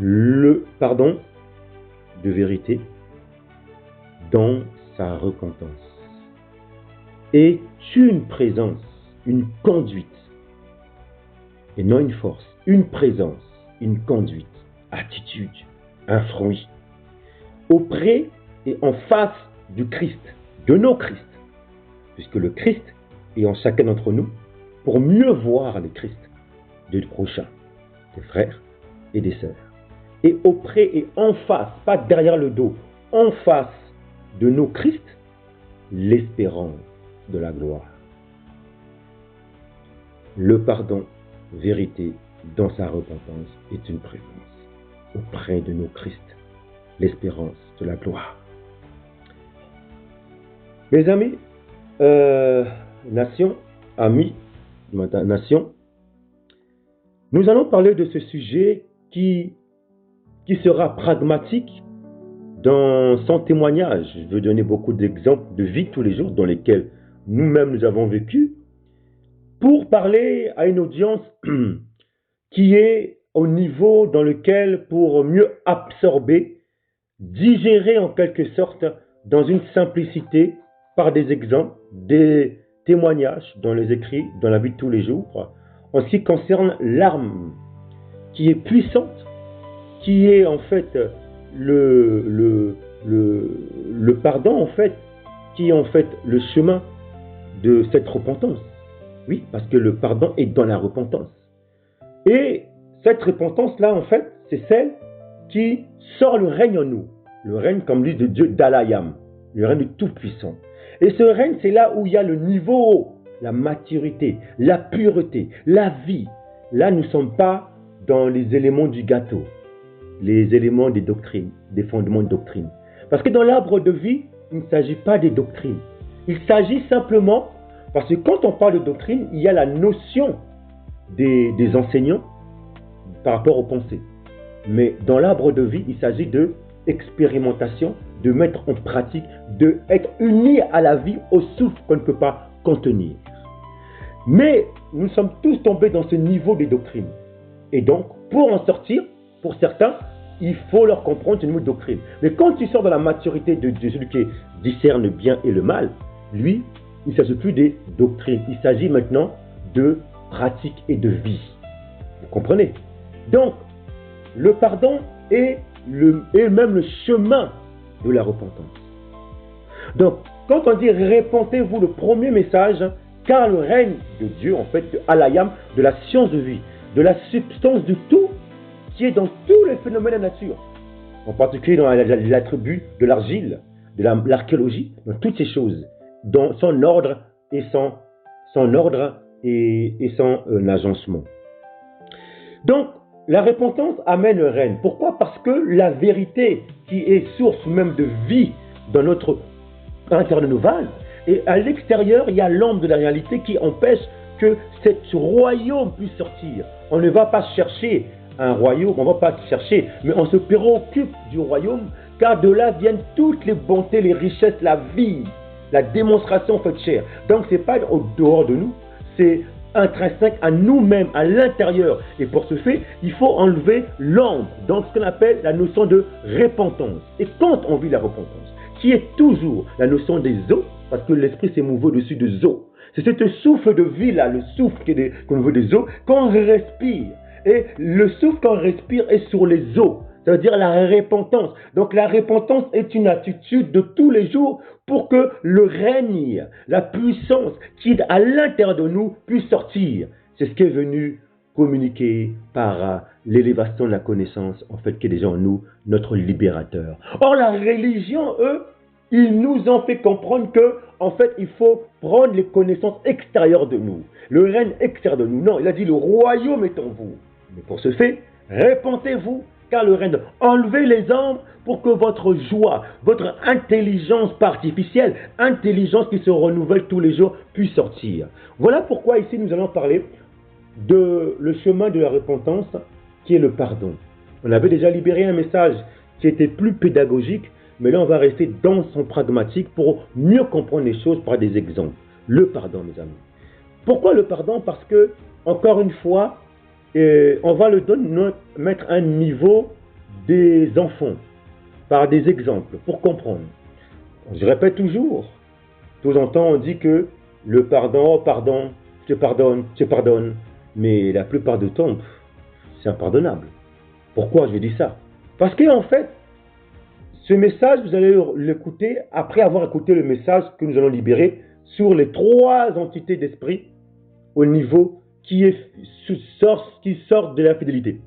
Le pardon de vérité dans sa repentance est une présence, une conduite, et non une force, une présence, une conduite, attitude, un fruit, auprès et en face du Christ, de nos Christ, puisque le Christ est en chacun d'entre nous pour mieux voir le Christ du prochain, des frères et des sœurs. Et auprès et en face, pas derrière le dos, en face de nos Christ, l'espérance de la gloire. Le pardon, vérité, dans sa repentance, est une présence auprès de nos Christ, l'espérance de la gloire. Mes amis, nation, amis, nation, nous allons parler de ce sujet qui sera pragmatique dans son témoignage. Je veux donner beaucoup d'exemples de vie tous les jours dans lesquels nous-mêmes nous avons vécu pour parler à une audience qui est au niveau dans lequel, pour mieux absorber, digérer en quelque sorte dans une simplicité par des exemples, des témoignages dans les écrits, dans la vie de tous les jours, en ce qui concerne l'arme qui est puissante, qui est en fait le pardon, en fait, qui est en fait le chemin de cette repentance. Oui, parce que le pardon est dans la repentance. Et cette repentance-là, en fait, c'est celle qui sort le règne en nous. Le règne, comme dit de Dieu, d'Alayam, le règne du Tout-Puissant. Et ce règne, c'est là où il y a le niveau, la maturité, la pureté, la vie. Là, nous ne sommes pas dans les éléments du gâteau, les éléments des doctrines, des fondements de doctrine. Parce que dans l'arbre de vie, il ne s'agit pas des doctrines. Il s'agit simplement, parce que quand on parle de doctrine, il y a la notion des enseignants par rapport aux pensées. Mais dans l'arbre de vie, il s'agit de expérimentation, de mettre en pratique, d'être unis à la vie, au souffle qu'on ne peut pas contenir. Mais nous sommes tous tombés dans ce niveau des doctrines. Et donc, pour en sortir, pour certains, il faut leur comprendre ce niveau de doctrine. Mais quand tu sors de la maturité de celui qui discerne le bien et le mal, lui, il ne s'agit plus des doctrines. Il s'agit maintenant de pratique et de vie. Vous comprenez? Donc, le pardon est même le chemin de la repentance. Donc, quand on dit repentez-vous, le premier message, car le règne de Dieu, en fait, de Alayam, de la science de vie, de la substance du tout, qui est dans tous les phénomènes de la nature, en particulier dans l'attribut de l'argile, de l'archéologie, dans toutes ces choses, dans son ordre et son agencement. Donc, la repentance amène le règne. Pourquoi? Parce que la vérité qui est source même de vie dans notre intérieur de nos vases, et à l'extérieur, il y a l'ombre de la réalité qui empêche que ce royaume puisse sortir. On ne va pas chercher un royaume, on ne va pas chercher, mais on se préoccupe du royaume, car de là viennent toutes les bontés, les richesses, la vie, la démonstration faite chair. Donc ce n'est pas au dehors de nous, c'est intrinsèque à nous-mêmes, à l'intérieur. Et pour ce fait, il faut enlever l'ombre, donc ce qu'on appelle la notion de repentance. Et quand on vit la repentance, qui est toujours la notion des eaux, parce que l'esprit s'émouve au-dessus des eaux. C'est ce souffle de vie là, le souffle qu'on veut des eaux, qu'on respire. Et le souffle qu'on respire est sur les eaux. Ça veut dire la repentance. Donc la repentance est une attitude de tous les jours pour que le règne, la puissance qui est à l'intérieur de nous puisse sortir. C'est ce qui est venu communiquer par l'élévation de la connaissance, en fait, qui est déjà en nous, notre libérateur. Or la religion, eux, ils nous ont fait comprendre que, en fait, il faut prendre les connaissances extérieures de nous, le règne extérieur de nous. Non, il a dit le royaume est en vous. Mais pour ce fait, repentez-vous, car le règne, enlevez les ombres pour que votre joie, votre intelligence artificielle, intelligence qui se renouvelle tous les jours, puisse sortir. Voilà pourquoi ici nous allons parler de le chemin de la repentance, qui est le pardon. On avait déjà libéré un message qui était plus pédagogique, mais là on va rester dans son pragmatique pour mieux comprendre les choses par des exemples. Le pardon, mes amis. Pourquoi le pardon? Parce que, encore une fois, on va le mettre à un niveau des enfants par des exemples pour comprendre. Je répète toujours, de temps en temps on dit que le pardon, oh pardon, je te pardonne, mais la plupart du temps, c'est impardonnable. Pourquoi je dis ça? Parce qu'en fait, ce message, vous allez l'écouter après avoir écouté le message que nous allons libérer sur les trois entités d'esprit au niveau qui sortent de l'infidélité.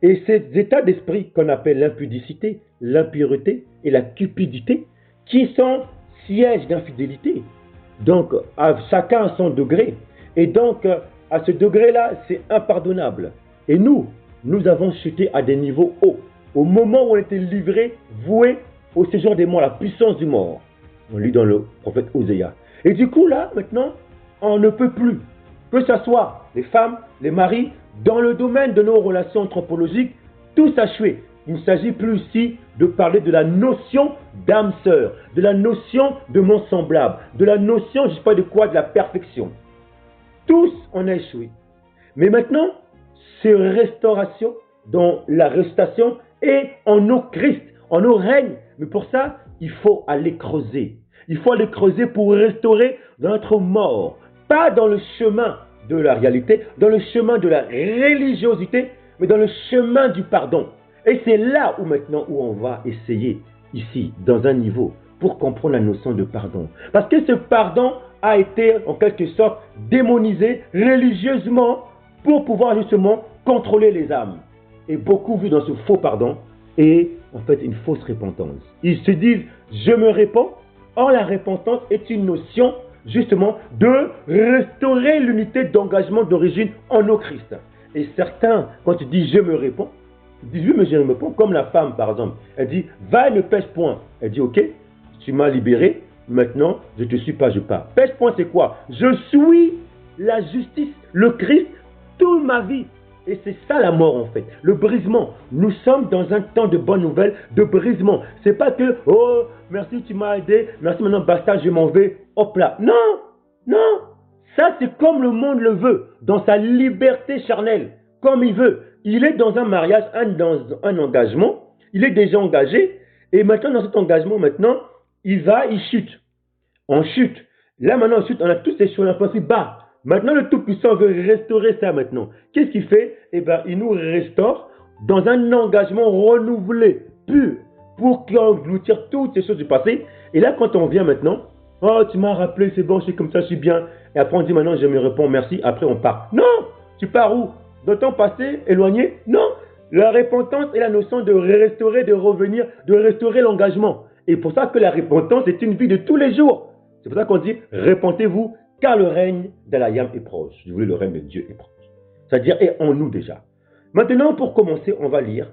Et ces états d'esprit qu'on appelle l'impudicité, l'impureté et la cupidité, qui sont sièges d'infidélité. Donc, chacun à son degré. Et donc, à ce degré-là, c'est impardonnable. Et nous avons chuté à des niveaux hauts. Au moment où on était livrés, voués au séjour des morts, la puissance du mort. On lit dans le prophète Oséa. Et du coup, là, maintenant, on ne peut plus. Que ce soit les femmes, les maris, dans le domaine de nos relations anthropologiques, tout s'achève. Il ne s'agit plus ici de parler de la notion d'âme sœur, de la notion de mon semblable, de la notion, je ne sais pas de quoi, de la perfection. Tous, on a échoué. Mais maintenant, c'est restauration, dans la restauration et en nos Christ, en nos règnes. Mais pour ça, il faut aller creuser. Il faut aller creuser pour restaurer notre mort. Pas dans le chemin de la réalité, dans le chemin de la religiosité, mais dans le chemin du pardon. Et c'est là où maintenant où on va essayer, ici, dans un niveau, pour comprendre la notion de pardon. Parce que ce pardon a été en quelque sorte démonisé religieusement pour pouvoir justement contrôler les âmes. Et beaucoup vu dans ce faux pardon et en fait une fausse repentance. Ils se disent je me répands. Or la repentance est une notion justement de restaurer l'unité d'engagement d'origine en au Christ. Et certains, quand tu dis je me répands, ils disent oui mais je me répands, comme la femme par exemple. Elle dit va et ne pêche point. Elle dit ok, tu m'as libéré, maintenant je te suis pas, je pars. Pêche point c'est quoi? Je suis la justice, le Christ, toute ma vie. Et c'est ça la mort en fait, le brisement. Nous sommes dans un temps de bonnes nouvelles, de brisement. C'est pas que, oh, merci tu m'as aidé, merci maintenant basta, je m'en vais, hop là. Non, non, ça c'est comme le monde le veut, dans sa liberté charnelle, comme il veut. Il est dans un mariage, dans un engagement, il est déjà engagé, et maintenant dans cet engagement, maintenant, il chute. On chute. Là maintenant, on chute, on a toutes ces choses, on a pensé bas. Maintenant, le Tout-Puissant veut restaurer ça maintenant. Qu'est-ce qu'il fait? Eh bien, il nous restaure dans un engagement renouvelé, pur, pour engloutir toutes ces choses du passé. Et là, quand on vient maintenant, oh, tu m'as rappelé, c'est bon, je suis comme ça, je suis bien. Et après, on dit maintenant, je me réponds, merci. Après, on part. Non! Tu pars où? Dans ton passé, éloigné? Non! La repentance est la notion de restaurer, de revenir, de restaurer l'engagement. Et pour ça que la repentance est une vie de tous les jours. C'est pour ça qu'on dit, repentez-vous, car le règne d'Elohim est proche. Je voulais le règne de Dieu est proche. C'est-à-dire est en nous déjà. Maintenant, pour commencer, on va lire.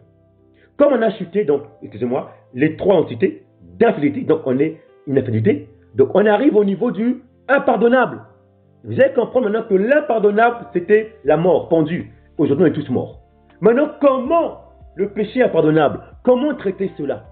Comme on a chuté, donc, excusez-moi, les trois entités d'infidélité, donc on est une infidélité, donc on arrive au niveau du impardonnable. Vous allez comprendre maintenant que l'impardonnable, c'était la mort, pendue. Aujourd'hui, on est tous morts. Maintenant, comment le péché impardonnable? Comment traiter cela?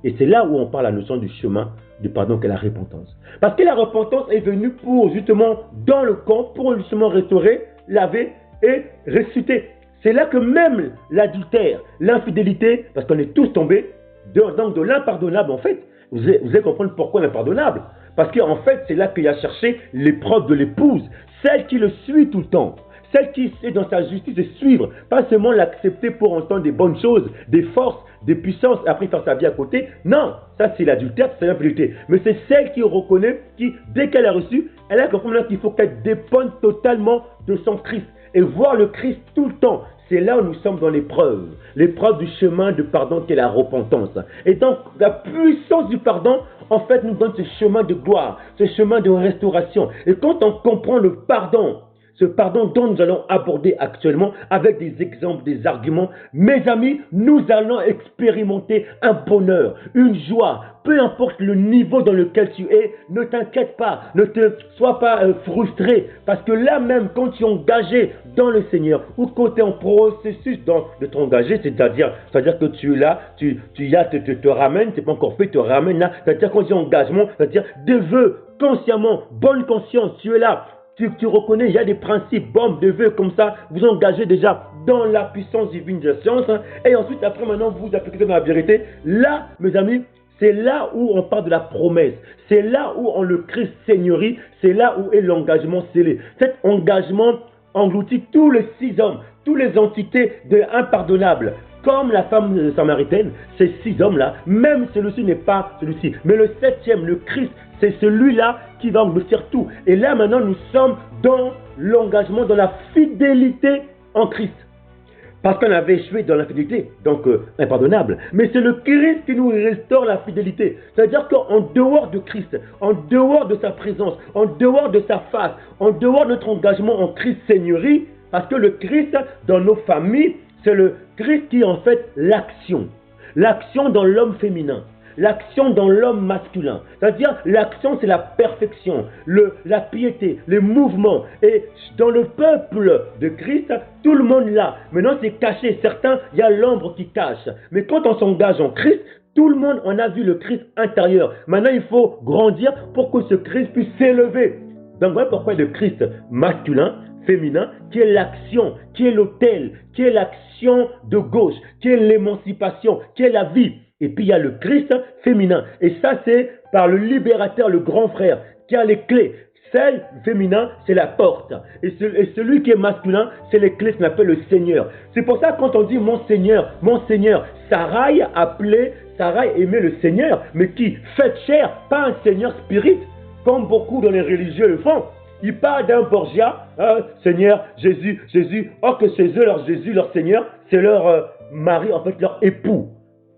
Et c'est là où on parle la notion du chemin du pardon qu'est la repentance. Parce que la repentance est venue pour justement, dans le camp, pour justement restaurer, laver et ressusciter. C'est là que même l'adultère, l'infidélité, parce qu'on est tous tombés, donc de l'impardonnable en fait, vous allez comprendre pourquoi l'impardonnable. Parce qu'en fait, c'est là qu'il a cherché l'épreuve de l'épouse, celle qui le suit tout le temps. Celle qui est dans sa justice de suivre, pas seulement l'accepter pour entendre des bonnes choses, des forces, des puissances, et après faire sa vie à côté. Non, ça c'est l'adultère, c'est l'impudicité. Mais c'est celle qui reconnaît, qui, dès qu'elle a reçu, elle a compris qu'il faut qu'elle dépende totalement de son Christ. Et voir le Christ tout le temps, c'est là où nous sommes dans l'épreuve du chemin de pardon qu'est la repentance. Et donc, la puissance du pardon, en fait, nous donne ce chemin de gloire, ce chemin de restauration. Et quand on comprend le pardon, ce pardon dont nous allons aborder actuellement avec des exemples, des arguments, mes amis, nous allons expérimenter un bonheur, une joie. Peu importe le niveau dans lequel tu es, ne t'inquiète pas, ne te sois pas frustré. Parce que là même, quand tu es engagé dans le Seigneur, ou quand tu es en processus de t'engager, c'est-à-dire que tu es là, tu te ramènes, tu n'es pas encore fait, te ramènes là, c'est-à-dire quand tu es en engagement, c'est-à-dire des vœux, consciemment, bonne conscience, tu es là. tu reconnais, il y a des principes, bombes de vœux comme ça, vous engagez déjà dans la puissance divine de la science, hein, et ensuite, après, maintenant, vous appliquez dans la vérité. Là, mes amis, c'est là où on parle de la promesse. C'est là où on le Christ Seigneurie. C'est là où est l'engagement scellé. Cet engagement engloutit tous les 6 hommes, toutes les entités impardonnables. Comme la femme samaritaine, ces 6 hommes-là, même celui-ci n'est pas celui-ci. Mais le 7e, le Christ, c'est celui-là qui va engloutir tout. Et là, maintenant, nous sommes dans l'engagement, dans la fidélité en Christ. Parce qu'on avait échoué dans l'infidélité, donc impardonnable. Mais c'est le Christ qui nous restaure la fidélité. C'est-à-dire qu'en dehors de Christ, en dehors de sa présence, en dehors de sa face, en dehors de notre engagement en Christ Seigneurie, parce que le Christ, dans nos familles, c'est le Christ qui est en fait l'action. L'action dans l'homme féminin. L'action dans l'homme masculin. C'est-à-dire, l'action, c'est la perfection, la piété, les mouvements. Et dans le peuple de Christ, tout le monde l'a. Maintenant, c'est caché. Certains, il y a l'ombre qui cache. Mais quand on s'engage en Christ, tout le monde en a vu le Christ intérieur. Maintenant, il faut grandir pour que ce Christ puisse s'élever. Donc, voilà pourquoi le Christ masculin, féminin, qui est l'action, qui est l'autel, qui est l'action de gauche, qui est l'émancipation, qui est la vie. Et puis il y a le Christ féminin. Et ça, c'est par le libérateur, le grand frère, qui a les clés. Celle féminin, c'est la porte. Et celui qui est masculin, c'est les clés qu'on appelle le Seigneur. C'est pour ça quand on dit mon Seigneur, Sarai aimait le Seigneur, mais qui fait chair, pas un Seigneur spirit, comme beaucoup dans les religieux le font. Ils parlent d'un Borgia, Seigneur, Jésus, or que c'est eux, leur Jésus, leur Seigneur, c'est leur mari, en fait leur époux.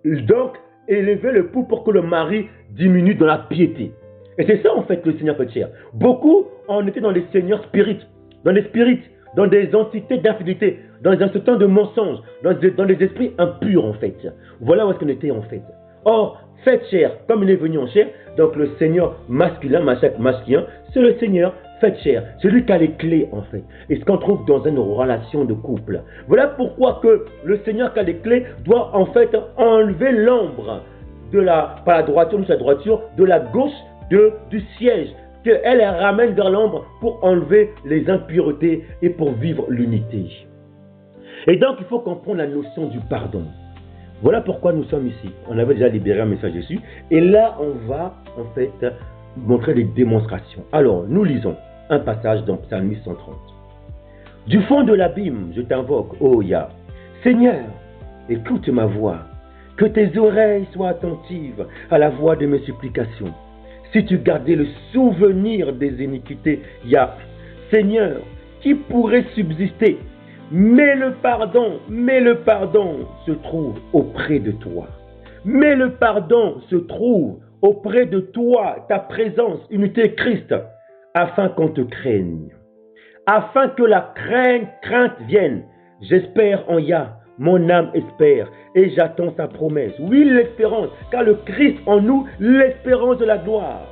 Donc, élever le pouls pour que le mari diminue dans la piété. Et c'est ça en fait le Seigneur fait chair. Beaucoup, on était dans les seigneurs spirites, dans des entités d'infidélité, dans un certain de mensonges, dans des esprits impurs en fait. Voilà où est-ce qu'on était en fait. Or, fait chair, comme il est venu en chair, donc le Seigneur masculin, c'est le Seigneur fait chair. C'est lui qui a les clés en fait. Et ce qu'on trouve dans une relation de couple. Voilà pourquoi que le Seigneur qui a les clés doit en fait enlever l'ombre par la droiture, de la gauche du siège. Qu'elle ramène vers l'ombre pour enlever les impuretés et pour vivre l'unité. Et donc il faut comprendre la notion du pardon. Voilà pourquoi nous sommes ici. On avait déjà libéré un message dessus. Et là, on va en fait montrer des démonstrations. Alors, nous lisons un passage dans Psalm 130. Du fond de l'abîme, je t'invoque, ô Yah. Seigneur, écoute ma voix. Que tes oreilles soient attentives à la voix de mes supplications. Si tu gardais le souvenir des iniquités, Yah. Seigneur, qui pourrait subsister? Mais le pardon se trouve auprès de toi. Mais le pardon se trouve auprès de toi, ta présence, unité Christ, afin qu'on te craigne. Afin que la crainte vienne. J'espère en Yah, mon âme espère, et j'attends sa promesse. Oui, l'espérance, car le Christ en nous, l'espérance de la gloire.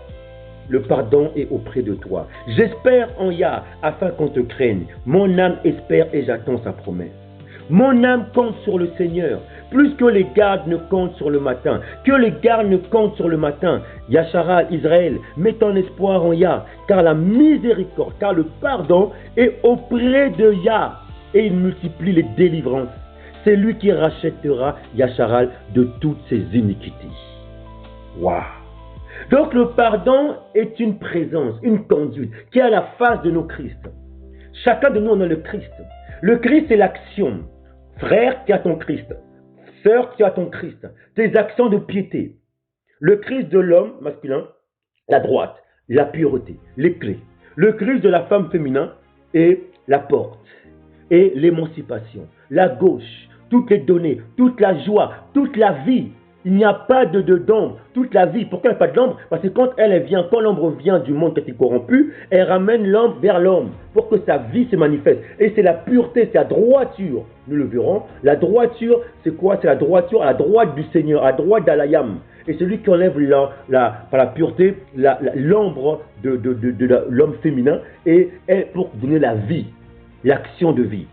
Le pardon est auprès de toi. J'espère en Yah, afin qu'on te craigne. Mon âme espère et j'attends sa promesse. Mon âme compte sur le Seigneur, plus que les gardes ne comptent sur le matin. Que les gardes ne comptent sur le matin. Yasharal, Israël, mets ton espoir en Yah, car la miséricorde, car le pardon est auprès de Yah, et il multiplie les délivrances. C'est lui qui rachètera Yasharal de toutes ses iniquités. Waouh! Donc le pardon est une présence, une conduite qui est à la face de nos Christ. Chacun de nous on a le Christ. Le Christ c'est l'action. Frère, tu as ton Christ. Sœur, tu as ton Christ. Tes actions de piété. Le Christ de l'homme masculin, la droite, la pureté, les clés. Le Christ de la femme féminin est la porte et l'émancipation. La gauche, toutes les données, toute la joie, toute la vie. Il n'y a pas d'ombre, toute la vie. Pourquoi il n'y a pas de l'ombre? Parce que quand quand l'ombre vient du monde qui est corrompu, elle ramène l'ombre vers l'homme pour que sa vie se manifeste. Et c'est la pureté, c'est la droiture. Nous le verrons. La droiture, c'est quoi? C'est la droiture à la droite du Seigneur, à la droite d'Alayam. Et celui qui enlève par la pureté l'ombre de l'homme féminin et pour donner la vie, l'action de vie.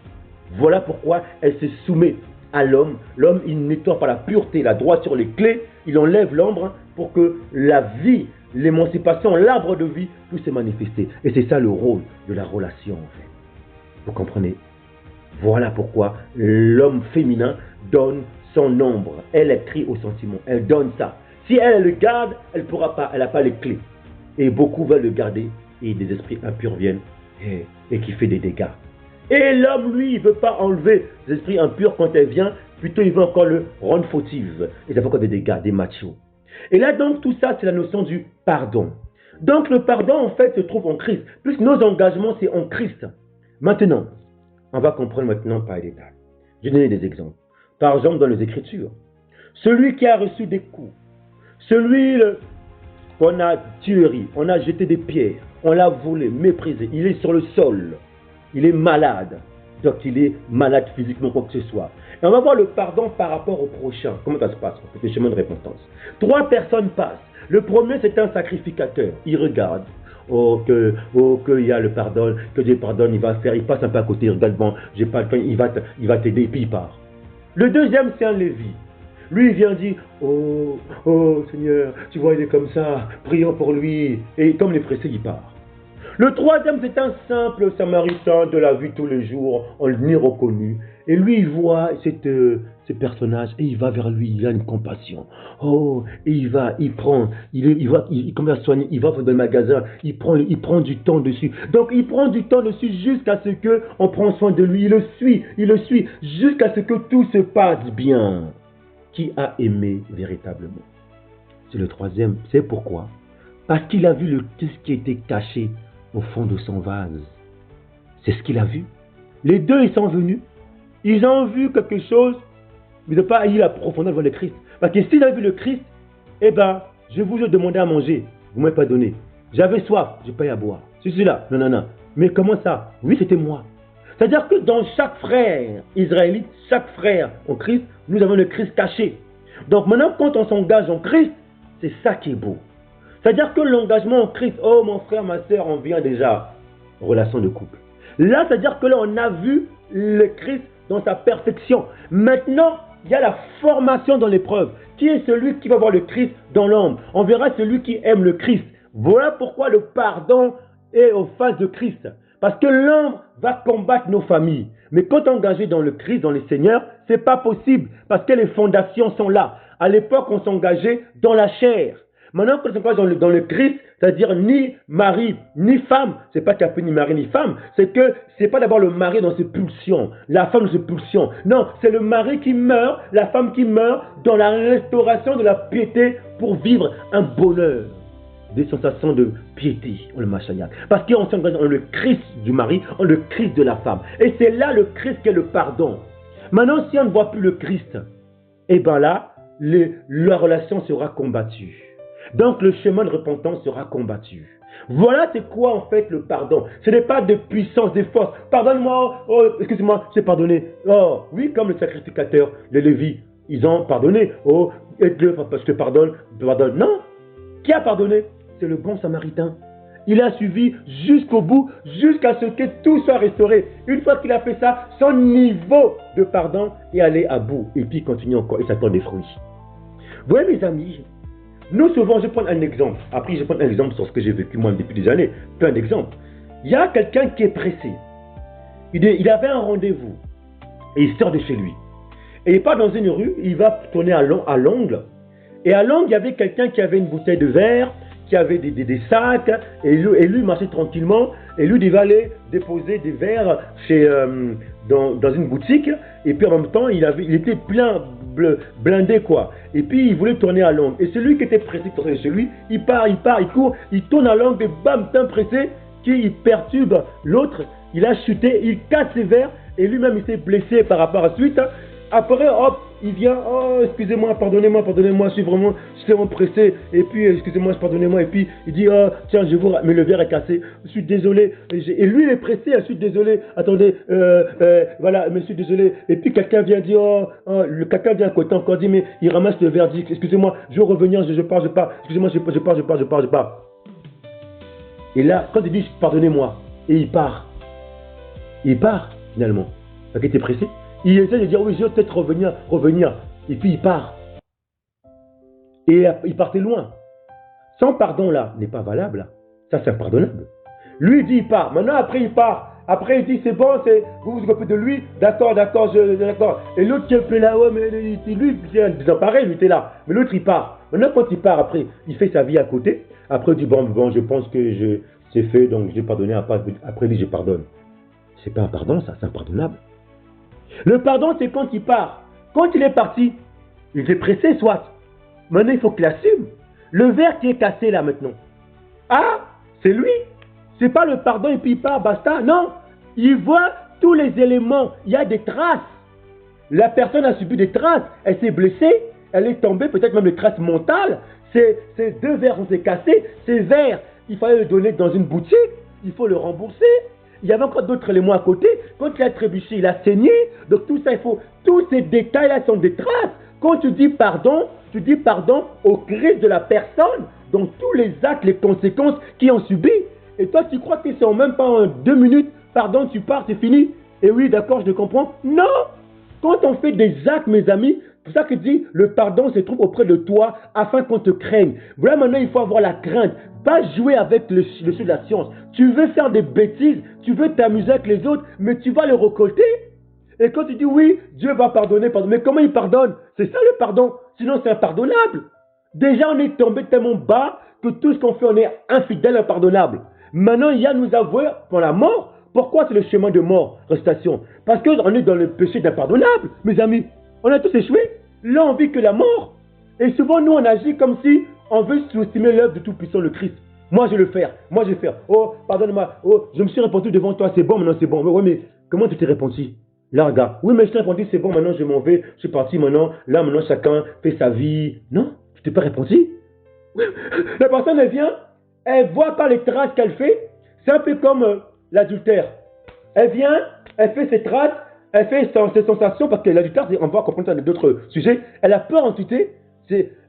Voilà pourquoi elle se soumet à l'homme. L'homme, il nettoie par la pureté, la droiture, les clés, il enlève l'ombre pour que la vie, l'émancipation, l'arbre de vie, tout s'est manifesté. Et c'est ça le rôle de la relation, en fait. Vous comprenez? Voilà pourquoi l'homme féminin donne son ombre. Elle écrit au sentiment. Elle donne ça. Si elle le garde, elle pourra pas. Elle n'a pas les clés. Et beaucoup veulent le garder. Et des esprits impurs viennent et qui fait des dégâts. Et l'homme, lui, il ne veut pas enlever les esprits impurs quand elle vient. Plutôt, il veut encore le rendre fautive. Et ça fait encore des dégâts, des machos. Et là, donc, tout ça, c'est la notion du pardon. Donc, le pardon, en fait, se trouve en Christ. Plus nos engagements, c'est en Christ. Maintenant, on va comprendre maintenant par les détails. Je vais donner des exemples. Par exemple, dans les Écritures, celui qui a reçu des coups, celui qu'on a tuerie, on a jeté des pierres, on l'a volé, méprisé, il est sur le sol, il est malade. Donc, il est malade physiquement, quoi que ce soit. Et on va voir le pardon par rapport au prochain. Comment ça se passe? C'est le chemin de repentance. 3 personnes passent. Le premier, c'est un sacrificateur. Il regarde. qu'il y a le pardon, que Dieu pardonne, il passe un peu à côté, il regarde, bon, j'ai pas le temps, il va t'aider, et puis il part. Le deuxième, c'est un Lévi. Lui, il vient dire, oh Seigneur, tu vois, il est comme ça, prions pour lui. Et comme les pressés, il part. Le troisième, c'est un simple samaritain de la vie tous les jours, on n'est reconnu. Et lui, il voit ce personnage et il va vers lui, il a une compassion. Oh, et il commence à soigner, il va dans le magasin, il prend du temps dessus. Donc, il prend du temps dessus jusqu'à ce qu'on prend soin de lui, il le suit, jusqu'à ce que tout se passe bien. Qui a aimé véritablement? C'est le troisième. C'est pourquoi? Parce qu'il a vu tout ce qui était caché au fond de son vase. C'est ce qu'il a vu. Les deux, ils sont venus. Ils ont vu quelque chose, mais ils n'ont pas haï la profondeur devant le Christ. Parce que s'ils avaient vu le Christ, eh bien, je vous ai demandé à manger, vous ne m'avez pas donné. J'avais soif, je n'ai pas eu à boire. C'est celui-là. Non. Mais comment ça? Oui, c'était moi. C'est-à-dire que dans chaque frère israélite, chaque frère en Christ, nous avons le Christ caché. Donc maintenant, quand on s'engage en Christ, c'est ça qui est beau. C'est-à-dire que l'engagement en Christ, oh mon frère, ma soeur, on vient déjà, relation de couple. Là, c'est-à-dire que là, on a vu le Christ dans sa perfection. Maintenant, il y a la formation dans l'épreuve. Qui est celui qui va voir le Christ dans l'ombre? On verra celui qui aime le Christ. Voilà pourquoi le pardon est aux faces de Christ. Parce que l'ombre va combattre nos familles. Mais quand engagé dans le Christ, dans le Seigneur, ce n'est pas possible. Parce que les fondations sont là. À l'époque, on s'engageait dans la chair. Maintenant, quand on s'engage dans le Christ, c'est-à-dire ni mari, ni femme, c'est pas qu'il n'y a plus ni mari, ni femme, c'est que c'est pas d'abord le mari dans ses pulsions, la femme dans ses pulsions. Non, c'est le mari qui meurt, la femme qui meurt dans la restauration de la piété pour vivre un bonheur. Des sensations de piété, on le machayak. Parce qu'on s'engage dans le Christ du mari, en le Christ de la femme. Et c'est là le Christ qui est le pardon. Maintenant, si on ne voit plus le Christ, eh bien là, la relation sera combattue. Donc le chemin de repentance sera combattu. Voilà c'est quoi en fait le pardon. Ce n'est pas de puissance, de force. Pardonne-moi, oh, excuse-moi, j'ai pardonné. Oh, oui, comme le sacrificateur, les Lévis, ils ont pardonné. Oh, aide-le, parce que je te pardonne. Non, qui a pardonné? C'est le bon samaritain. Il a suivi jusqu'au bout, jusqu'à ce que tout soit restauré. Une fois qu'il a fait ça, son niveau de pardon est allé à bout. Et puis il continue encore, il s'attend des fruits. Vous voyez mes amis, nous souvent, je vais prendre un exemple. Après, je vais prendre un exemple sur ce que j'ai vécu moi depuis des années. Plein d'exemples. Il y a quelqu'un qui est pressé. Il avait un rendez-vous. Et il sort de chez lui. Et il part dans une rue, il va tourner à l'angle. Et à l'angle, il y avait quelqu'un qui avait une bouteille de verre, qui avait des sacs. Et lui marchait tranquillement. Et lui, il va aller déposer des verres dans une boutique. Et puis en même temps, il était plein, blindé quoi. Et puis il voulait tourner à l'angle. Et celui qui était pressé de tourner chez lui, il part, il court, il tourne à l'angle et bam, tant pressé qu'il perturbe l'autre. Il a chuté, il casse ses verres et lui-même il s'est blessé par rapport à suite. Après, hop, il vient, oh, excusez-moi, pardonnez-moi, je suis vraiment pressé. Et puis, excusez-moi, pardonnez-moi. Et puis, il dit, oh, tiens, mais le verre est cassé. Je suis désolé. Et lui, il est pressé, je suis désolé. Attendez, voilà, mais je suis désolé. Et puis, quelqu'un vient dire, quelqu'un vient à côté encore, dit, mais il ramasse le verre, dit, excusez-moi, je veux revenir, je pars. Excusez-moi, je pars. Et là, quand il dit, pardonnez-moi, et il part, finalement. Parce qu'il était pressé. Il essaie de dire, oui, je vais peut-être revenir. Et puis il part. Et il partait loin. Son pardon là n'est pas valable. Là. Ça, c'est impardonnable. Lui, il dit, il part. Maintenant, après, il part. Après, il dit, c'est bon, vous vous occupez de lui. D'accord, d'accord. Et l'autre qui est plus là, ouais, mais lui, il est désemparé, lui, était là. Mais l'autre, il part. Maintenant, quand il part, après, il fait sa vie à côté. Après, il dit, bon, je pense que c'est fait, donc j'ai pardonné. Après, il dit, je pardonne. C'est pas un pardon, ça, c'est impardonnable. Le pardon, c'est quand il part. Quand il est parti, il est pressé, soit. Maintenant, il faut qu'il assume. Le verre qui est cassé là maintenant. Ah, c'est lui. C'est pas le pardon et puis il part, basta. Non. Il voit tous les éléments. Il y a des traces. La personne a subi des traces. Elle s'est blessée. Elle est tombée, peut-être même des traces mentales. Ces deux verres ont été cassés. Ces verres, il fallait le donner dans une boutique. Il faut le rembourser. Il y avait encore d'autres éléments à côté. Quand il a trébuché, il a saigné. Donc tout ça, il faut. Tous ces détails-là sont des traces. Quand tu dis pardon au Christ de la personne, dans tous les actes, les conséquences qui ont subi. Et toi, tu crois que c'est en même pas en 2 minutes, pardon, tu pars, c'est fini. Et oui, d'accord, je te comprends. Non! Quand on fait des actes, mes amis, c'est ça que dit le pardon se trouve auprès de toi afin qu'on te craigne. Voilà, maintenant, il faut avoir la crainte. Pas jouer avec le jeu de la science. Tu veux faire des bêtises, tu veux t'amuser avec les autres, mais tu vas le récolter. Et quand tu dis oui, Dieu va pardonner, mais comment il pardonne? C'est ça le pardon, sinon c'est impardonnable. Déjà on est tombé tellement bas que tout ce qu'on fait, on est infidèle, impardonnable. Maintenant il y a nous avouer pour la mort. Pourquoi c'est le chemin de mort, restation? Parce qu'on est dans le péché d'impardonnable, mes amis. On a tous échoué. Là on vit que la mort. Et souvent nous on agit comme si on veut sous-estimer l'œuvre de Tout-Puissant le Christ. Moi je vais le faire, Oh, pardonne-moi, oh, je me suis répandu devant toi, c'est bon, maintenant c'est bon. Oui, mais comment tu t'es répandu? Là, regarde. Oui, mais je t'ai répondu, c'est bon, maintenant je m'en vais, je suis parti maintenant. Là, maintenant, chacun fait sa vie. Non, tu t'es pas répondu. La personne, elle vient, elle voit pas les traces qu'elle fait. C'est un peu comme l'adultère. Elle vient, elle fait ses traces, elle fait ses sensations, parce que l'adultère, on va comprendre ça dans d'autres sujets. Elle a peur en tuer.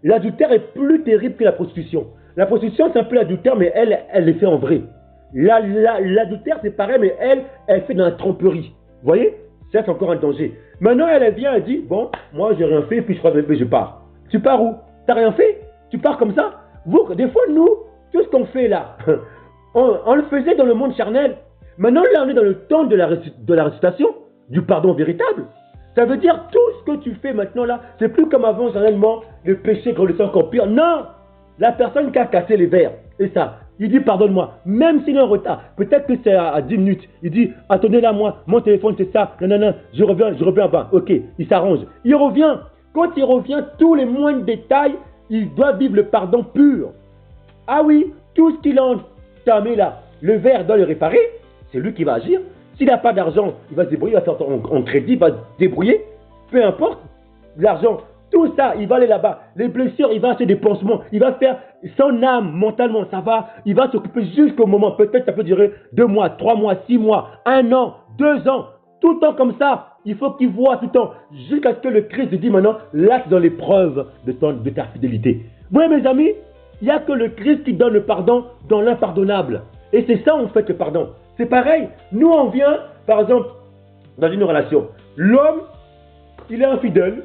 L'adultère est plus terrible que la prostitution. La prostitution, c'est un peu l'adultère, mais elle le fait en vrai. L'adultère, c'est pareil, mais elle fait dans la tromperie. Vous voyez? C'est encore un danger. Maintenant, elle vient, elle dit, bon, moi, j'ai rien fait, puis je crois que je pars. Tu pars où? T'as rien fait? Tu pars comme ça? Des fois, nous, tout ce qu'on fait là, on le faisait dans le monde charnel. Maintenant, là, on est dans le temps de la récitation, du pardon véritable. Ça veut dire, tout ce que tu fais maintenant là, c'est plus comme avant, charnellement, le péché grandissant encore pire. Non! La personne qui a cassé les verres, et ça, il dit pardonne-moi, même s'il est en retard, peut-être que c'est à 10 minutes, il dit attendez là moi, mon téléphone c'est ça, non, je reviens avant, ok, il s'arrange, il revient, quand il revient, tous les moindres détails, il doit vivre le pardon pur. Ah oui, tout ce qu'il a entamé là, le verre doit le réparer, c'est lui qui va agir, s'il n'a pas d'argent, il va se débrouiller, il va faire en crédit, il va se débrouiller, peu importe, l'argent. Tout ça, il va aller là-bas. Les blessures, il va acheter des pansements. Il va faire son âme, mentalement, ça va. Il va s'occuper jusqu'au moment. Peut-être ça peut durer 2 mois, 3 mois, 6 mois, 1 an, 2 ans. Tout le temps comme ça. Il faut qu'il voit tout le temps. Jusqu'à ce que le Christ dit maintenant, là, c'est dans l'épreuve de ta fidélité. Vous voyez, mes amis, il n'y a que le Christ qui donne le pardon dans l'impardonnable. Et c'est ça, en fait, le pardon. C'est pareil. Nous, on vient, par exemple, dans une relation. L'homme, il est infidèle.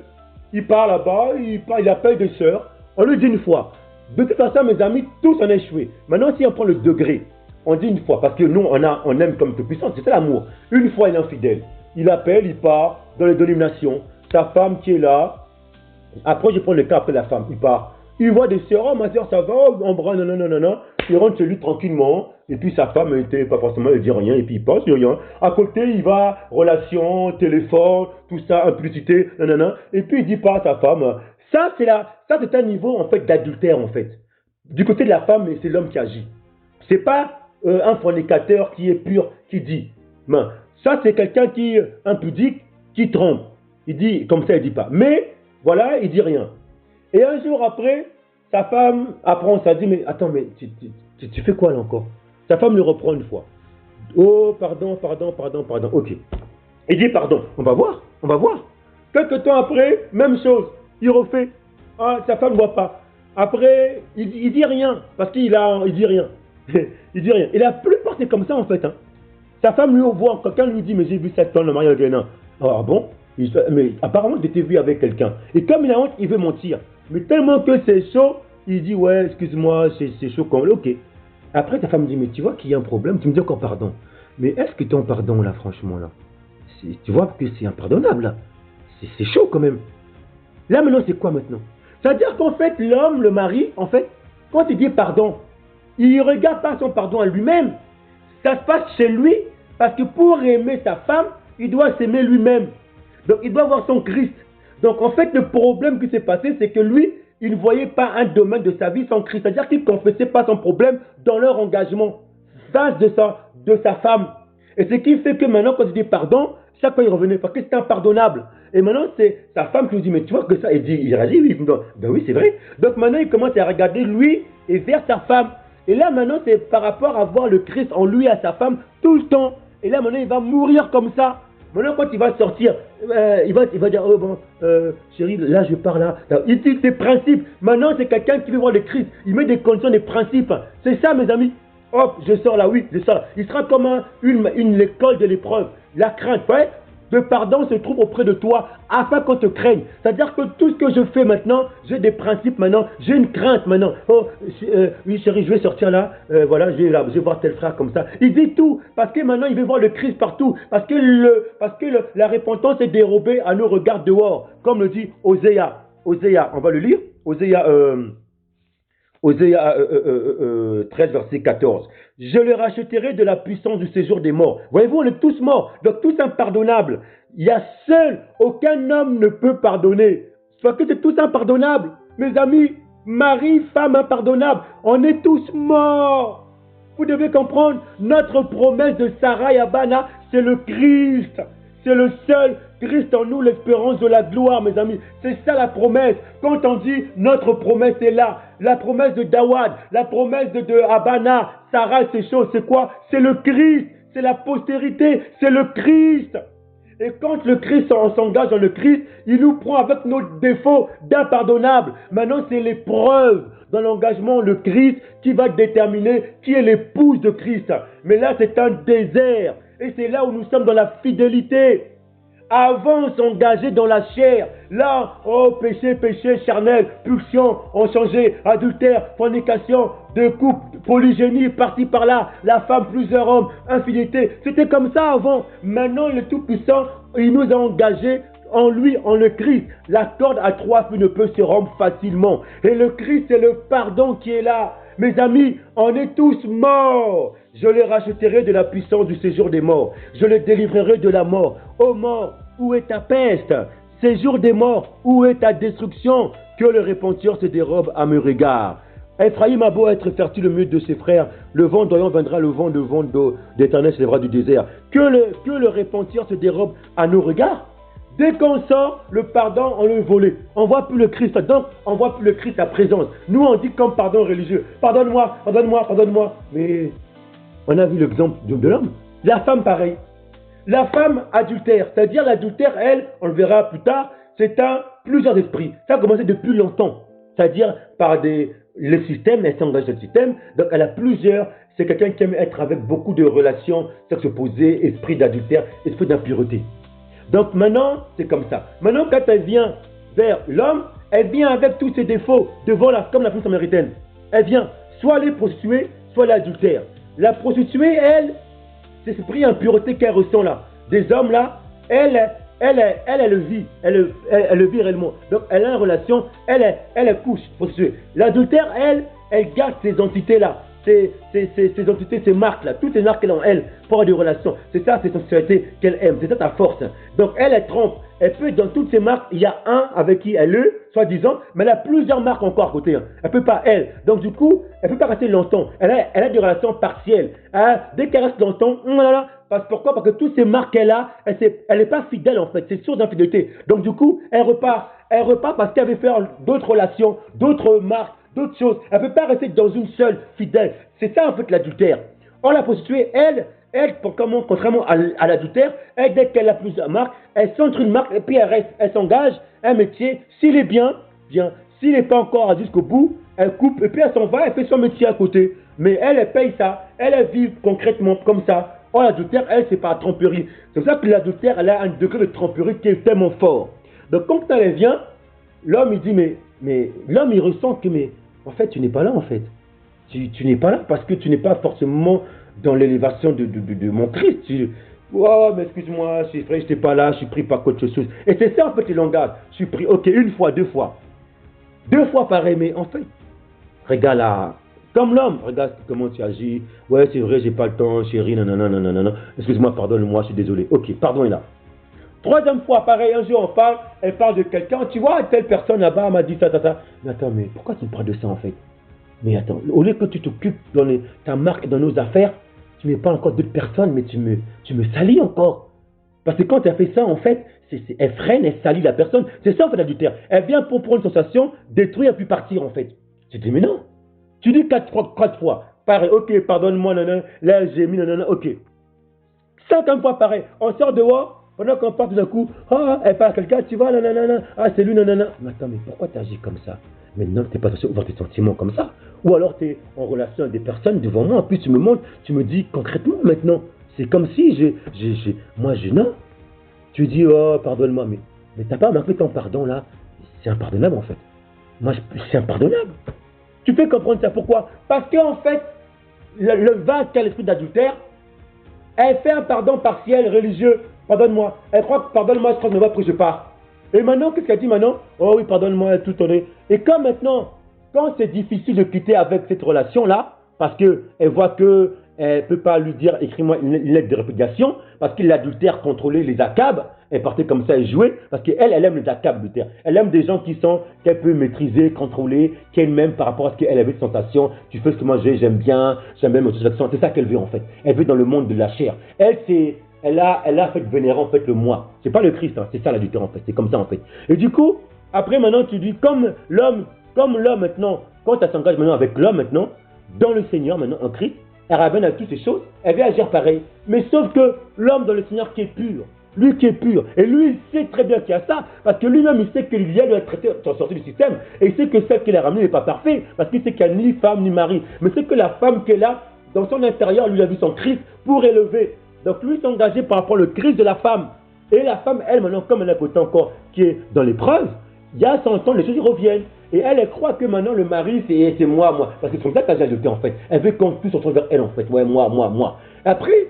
Il part là-bas, il appelle des sœurs, on lui dit une fois. De toute façon, mes amis, tous ont échoué. Maintenant, si on prend le degré, on dit une fois, parce que nous, on aime comme Tout-Puissant, c'est ça l'amour. Une fois, il est infidèle. Il appelle, il part dans les dénominations. Sa femme qui est là. Après, je prends le cas après la femme, il part. Il voit des sœurs, oh ma sœur, ça va, on bras, non. Il rentre chez lui tranquillement. Et puis sa femme n'était pas forcément, elle dit rien, et puis il passe, rien. À côté, il va, relation, téléphone, tout ça, implicité, non. Et puis il dit pas à sa femme. Ça, c'est un niveau, en fait, d'adultère, en fait. Du côté de la femme, c'est l'homme qui agit. C'est pas un fornicateur qui est pur, qui dit. Mais ça, c'est quelqu'un qui est impudique, qui trompe. Il dit, comme ça, il dit pas. Mais, voilà, il dit rien. Et un jour après, sa femme apprend, ça dit, mais attends, mais tu fais quoi là encore? Sa femme le reprend une fois. Oh, pardon, ok. Il dit pardon, on va voir. Quelque temps après, même chose, il refait. Ah, sa femme ne voit pas. Après, il dit rien, parce il dit rien. Il dit rien. Et la plupart, c'est comme ça en fait. Hein. Sa femme lui voit, quelqu'un lui dit, mais j'ai vu cette femme, le mariage avec un. Ah bon? Mais apparemment, tu étais vu avec quelqu'un. Et comme il a honte, il veut mentir. Mais tellement que c'est chaud, il dit, ouais, excuse-moi, c'est chaud comme... Ok. Après, ta femme dit, mais tu vois qu'il y a un problème, tu me dis encore pardon. Mais est-ce que ton pardon, là, franchement, là, tu vois que c'est impardonnable, là. C'est chaud quand même. Là, maintenant, c'est quoi maintenant? C'est-à-dire qu'en fait, l'homme, le mari, en fait, quand il dit pardon, il ne regarde pas son pardon à lui-même. Ça se passe chez lui, parce que pour aimer sa femme, il doit s'aimer lui-même. Donc, il doit avoir son Christ. Donc, en fait, le problème qui s'est passé, c'est que lui, il ne voyait pas un domaine de sa vie sans Christ. C'est-à-dire qu'il ne confessait pas son problème dans leur engagement face de sa femme. Et ce qui fait que maintenant, quand il dit pardon, chaque fois il revenait, parce que c'est impardonnable. Et maintenant, c'est sa femme qui lui dit, mais tu vois que ça, il réagit, oui, ben oui, c'est vrai. Donc maintenant, il commence à regarder lui et vers sa femme. Et là, maintenant, c'est par rapport à voir le Christ en lui et à sa femme tout le temps. Et là, maintenant, il va mourir comme ça. Maintenant, quand il va sortir, il va dire, oh bon, chérie, là, je pars là. Il dit des principes. Maintenant, c'est quelqu'un qui veut voir le Christ. Il met des conditions, des principes. C'est ça, mes amis. Hop, je sors là, oui, je sors là. Il sera comme une école de l'épreuve. La crainte, ouais. Le pardon se trouve auprès de toi afin qu'on te craigne. C'est-à-dire que tout ce que je fais maintenant, j'ai des principes maintenant, j'ai une crainte maintenant. Oh, oui chérie, je vais sortir là, voilà, je vais voir tel frère comme ça. Il dit tout, parce que maintenant il veut voir le Christ partout. Parce que la repentance est dérobée à nos regards dehors. Comme le dit Osée. Osée, on va le lire. Osée 13, verset 14. Je le racheterai de la puissance du séjour des morts. Voyez-vous, on est tous morts, donc tous impardonnables. Il y a seul, aucun homme ne peut pardonner. Parce que c'est tous impardonnables. Mes amis, mari, femme impardonnable, on est tous morts. Vous devez comprendre, notre promesse de Sarah et Abana, c'est le Christ. C'est le seul Christ en nous, l'espérance de la gloire, mes amis. C'est ça la promesse. Quand on dit notre promesse est là, la promesse de Dawad, la promesse de Abana, Sarah, ces choses, c'est quoi? C'est le Christ, c'est la postérité, c'est le Christ. Et quand le Christ, on s'engage dans le Christ, il nous prend avec nos défauts d'impardonnables. Maintenant, c'est l'épreuve dans l'engagement, le Christ, qui va déterminer qui est l'épouse de Christ. Mais là, c'est un désert. Et c'est là où nous sommes dans la fidélité. Avant, on s'engageait dans la chair. Là, oh, péché, charnel, pulsion, on changeait, adultère, fornication, de couple, polygénie, parti par là, la femme, plusieurs hommes, infidélité. C'était comme ça avant. Maintenant, le Tout-Puissant, il nous a engagés en lui, en le Christ. La corde à 3 fils ne peut se rompre facilement. Et le Christ, c'est le pardon qui est là. Mes amis, on est tous morts. Je les racheterai de la puissance du séjour des morts. Je les délivrerai de la mort. Ô mort, où est ta peste? Séjour des morts, où est ta destruction? Que le repentir se dérobe à mes regards. Ephraïm a beau être fertile au milieu de ses frères, le vent d'Orient viendra, le vent d'Éternel s'élèvera du désert. Que le repentir se dérobe à nos regards. Dès qu'on sort, le pardon, on le volé. On ne voit plus le Christ. Donc, on ne voit plus le Christ à présence. Nous, on dit comme pardon religieux. Pardonne-moi, pardonne-moi, pardonne-moi. Mais on a vu l'exemple de l'homme. La femme, pareil. La femme adultère. C'est-à-dire l'adultère, elle, on le verra plus tard, c'est plusieurs esprits. Ça a commencé depuis longtemps. C'est-à-dire par le système, elle s'engage dans le système. Donc, elle a plusieurs. C'est quelqu'un qui aime être avec beaucoup de relations sexuées, esprit d'adultère, esprit d'impureté. Donc maintenant, c'est comme ça. Maintenant, quand elle vient vers l'homme, elle vient avec tous ses défauts devant comme la femme samaritaine. Elle vient soit les prostituées, soit l'adultère. La prostituée, elle, c'est ce prix d'impureté qu'elle ressent là. Des hommes là, elle le vit. Elle le vit réellement. Donc elle a une relation, elle couche, prostituée. L'adultère, elle garde ces entités là. Ces entités, ces marques-là, toutes ces marques qu'elle a en elle pour avoir des relations. C'est ça, c'est sexualité qu'elle aime, c'est ça sa force. Donc elle trompe. Elle peut, dans toutes ces marques, il y a un avec qui elle est, soi-disant, mais elle a plusieurs marques encore à côté. Elle ne peut pas, elle. Donc du coup, elle ne peut pas rester longtemps. Elle a des relations partielles. Dès qu'elle reste longtemps, pourquoi? Parce que toutes ces marques qu'elle a, elle n'est pas fidèle en fait. C'est source d'infidélité. Donc du coup, elle repart. Elle repart parce qu'elle veut faire d'autres relations, d'autres marques, d'autres choses. Elle ne peut pas rester dans une seule fidèle. C'est ça en fait l'adultère. Or la prostituée, elle, contrairement à l'adultère, elle, dès qu'elle a plusieurs marques, elle centre une marque et puis elle reste, elle s'engage un métier. S'il est bien. S'il n'est pas encore jusqu'au bout, elle coupe et puis elle s'en va, elle fait son métier à côté. Mais elle paye ça, elle vit concrètement comme ça. Or l'adultère, elle, c'est pas tromperie. C'est pour ça que l'adultère, elle a un degré de tromperie qui est tellement fort. Donc quand elle vient, l'homme il dit mais l'homme il ressent que En fait, tu n'es pas là, en fait. Tu n'es pas là parce que tu n'es pas forcément dans l'élévation de mon Christ. Oh, mais excuse-moi, frère, je n'étais pas là, je suis pris par quelque chose. Et c'est ça, en fait, le langage. Je suis pris, ok, une fois, deux fois. Deux fois pareil, mais en fait, regarde là, comme l'homme, regarde comment tu agis. Ouais, c'est vrai, j'ai pas le temps, chérie, non, non, non, non, non, non. Excuse-moi, pardonne-moi, je suis désolé. Ok, pardon est là. Troisième fois, pareil, un jour on parle, elle parle de quelqu'un, tu vois, telle personne là-bas m'a dit ça, ça, ça. Mais attends, mais pourquoi tu me parles de ça en fait? Mais attends, au lieu que tu t'occupes dans ta marque et dans nos affaires, tu ne mets pas encore d'autres personnes, mais tu me salis encore. Parce que quand tu as fait ça, en fait, elle freine, elle salit la personne. C'est ça en fait l'adultère. Elle vient pour prendre une sensation, détruire puis partir en fait. Tu te dis, mais non. Tu dis quatre fois. Pareil, ok, pardonne-moi, non, non, là j'ai mis, non, non, non, ok. 50 fois pareil. On sort dehors, pendant qu'on part tout d'un coup, ah, elle parle à quelqu'un, tu vois, non, non, non, non, ah, c'est lui, non, non, non. Mais attends, mais pourquoi tu agis comme ça? Maintenant, tu n'es pas censé ouvrir tes sentiments comme ça. Ou alors tu es en relation avec des personnes devant moi, en plus tu me montres, tu me dis concrètement maintenant. C'est comme si moi, non. Tu dis, oh, pardonne-moi, mais t'as pas remarqué ton pardon là? C'est impardonnable en fait. Moi, c'est impardonnable. Tu peux comprendre ça pourquoi? Parce qu'en fait, le vin qui a l'esprit d'adultère, elle fait un pardon partiel religieux. Pardonne-moi. Elle croit que pardonne-moi, je crois que après je pars. Et maintenant, qu'est-ce qu'elle dit maintenant? Oh oui, pardonne-moi, tout tourné. Et comme maintenant, quand c'est difficile de quitter avec cette relation-là, parce qu'elle voit que elle ne peut pas lui dire, écris-moi une lettre de répudiation, parce que l'adultère contrôlait les acabes, elle partait comme ça et jouait, parce qu'elle, elle aime les acabes adultères. Elle aime des gens qu'elle peut maîtriser, contrôler, qu'elle même par rapport à ce qu'elle avait de sensation. Tu fais ce que moi j'aime bien mon satisfaction. C'est ça qu'elle veut en fait. Elle veut dans le monde de la chair. Elle a fait vénérer en fait le moi. C'est pas le Christ, hein, c'est ça l'adultère en fait. C'est comme ça en fait. Et du coup, après maintenant tu dis comme l'homme maintenant, quand elle s'engage maintenant avec l'homme maintenant, dans le Seigneur maintenant en Christ, elle ramène à toutes ces choses, elle va agir pareil. Mais sauf que l'homme dans le Seigneur qui est pur, lui qui est pur, et lui il sait très bien qu'il y a ça, parce que lui-même il sait qu'il vient de être traité, sorti du système, et il sait que celle qu'il a ramenée n'est pas parfaite, parce qu'il sait qu'il n'y a ni femme ni mari, mais c'est que la femme qu'elle a, dans son intérieur, lui a vu son Christ pour élever. Donc lui s'engager par rapport au Christ de la femme. Et la femme, elle maintenant, comme elle a un côté encore qui est dans l'épreuve, il y a 100 ans, les choses y reviennent. Et elle croit que maintenant le mari, c'est moi. Parce que c'est comme ça qu'elle a ajouté en fait. Elle veut qu'on puisse se retourner vers elle en fait. Ouais, moi. Après,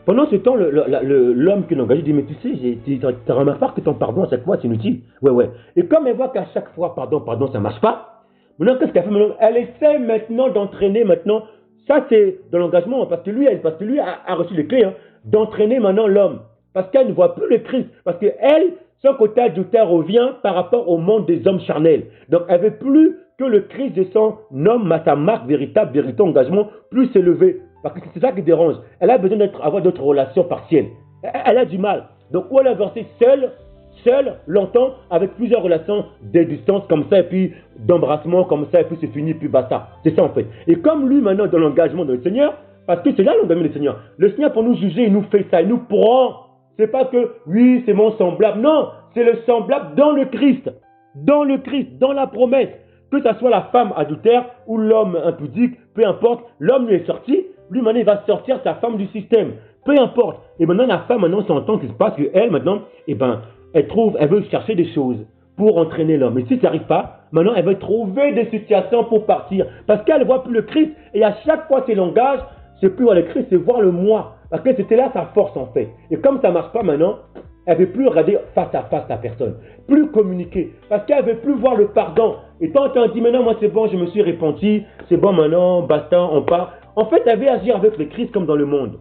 pendant ce temps, l'homme qui l'engage dit, mais tu sais, tu remarques pas que ton pardon à chaque fois c'est inutile. Ouais. Et comme elle voit qu'à chaque fois, pardon, ça ne marche pas, maintenant qu'est-ce qu'elle fait maintenant? Elle essaie maintenant d'entraîner maintenant. Ça c'est dans l'engagement, parce que lui a reçu les clés, hein, d'entraîner maintenant l'homme. Parce qu'elle ne voit plus le Christ. Parce qu'elle, son côté adultère revient par rapport au monde des hommes charnels. Donc elle ne veut plus que le Christ de son homme, sa marque véritable engagement, plus s'élever. Parce que c'est ça qui dérange. Elle a besoin d'avoir d'autres relations partielles. Elle a du mal. Donc où elle a versé seule, longtemps, avec plusieurs relations de distance comme ça, et puis d'embrassement comme ça, et puis c'est fini, puis basta. C'est ça en fait. Et comme lui maintenant dans l'engagement de le Seigneur, parce que c'est là l'engagement du Seigneur. Le Seigneur pour nous juger, il nous fait ça, il nous prend. C'est pas que, oui, c'est mon semblable. Non, c'est le semblable dans le Christ. Dans le Christ, dans la promesse. Que ce soit la femme adultère ou l'homme impudique, peu importe, l'homme lui est sorti, lui maintenant il va sortir sa femme du système. Peu importe. Et maintenant la femme maintenant s'entend qu'il se passe qu'elle maintenant, elle veut chercher des choses pour entraîner l'homme. Et si ça n'arrive pas, maintenant elle veut trouver des situations pour partir. Parce qu'elle ne voit plus le Christ. Et à chaque fois qu'elle engage, c'est plus voir le Christ, c'est voir le moi. Parce que c'était là sa force en fait. Et comme ça ne marche pas maintenant, elle ne veut plus regarder face à face la personne. Plus communiquer. Parce qu'elle ne veut plus voir le pardon. Et tant qu'on dit maintenant, moi c'est bon, je me suis repenti, c'est bon maintenant, basta, on part. En fait, elle veut agir avec le Christ comme dans le monde.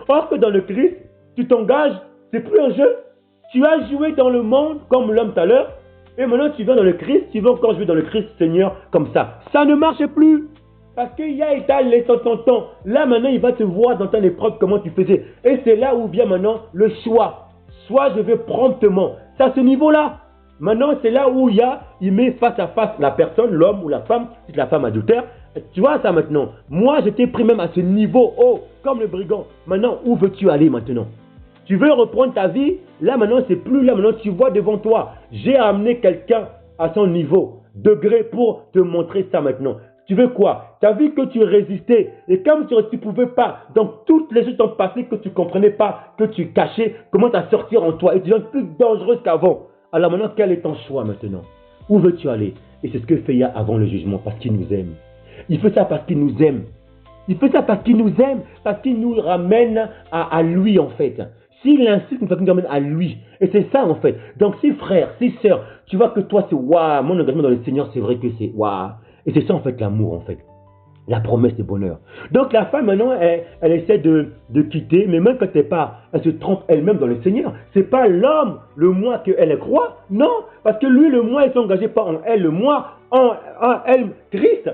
Or que dans le Christ, tu t'engages, c'est plus un jeu. Tu as joué dans le monde comme l'homme tout à l'heure. Et maintenant tu vas dans le Christ, tu vas encore jouer dans le Christ Seigneur comme ça. Ça ne marche plus. Parce qu'il y a étalé ton temps. Là, maintenant, il va te voir dans ton épreuve comment tu faisais. Et c'est là où vient maintenant le choix. Soit je vais promptement. C'est à ce niveau-là. Maintenant, c'est là où il met face à face la personne, l'homme ou la femme, si c'est la femme adultère. Tu vois ça maintenant. Moi, j'étais pris même à ce niveau haut, comme le brigand. Maintenant, où veux-tu aller maintenant? Tu veux reprendre ta vie? Là, maintenant, c'est plus là. Maintenant, tu vois devant toi. J'ai amené quelqu'un à son niveau, degré, pour te montrer ça maintenant. Tu veux quoi? Tu as vu que tu résistais. Et comme tu ne pouvais pas, donc toutes les choses t'ont passé que tu ne comprenais pas, que tu cachais, commencent à sortir en toi. Et tu deviens plus dangereuse qu'avant. Alors maintenant, quel est ton choix maintenant? Où veux-tu aller? Et c'est ce que fait avant le jugement, parce qu'il nous aime. Il fait ça parce qu'il nous aime. Il fait ça parce qu'il nous aime, parce qu'il nous ramène à lui en fait. S'il insiste, il nous ramène à lui. Et c'est ça en fait. Donc si frère, si sœur, tu vois que toi c'est waouh, mon engagement dans le Seigneur, c'est vrai que c'est waouh. Et c'est ça en fait l'amour en fait. La promesse de bonheur. Donc la femme maintenant, elle essaie de quitter, mais même quand elle part, elle se trompe elle-même dans le Seigneur. C'est pas l'homme, le moi qu'elle croit, non, parce que lui, le moi, il s'est engagé pas en elle, le moi, en elle, Christ.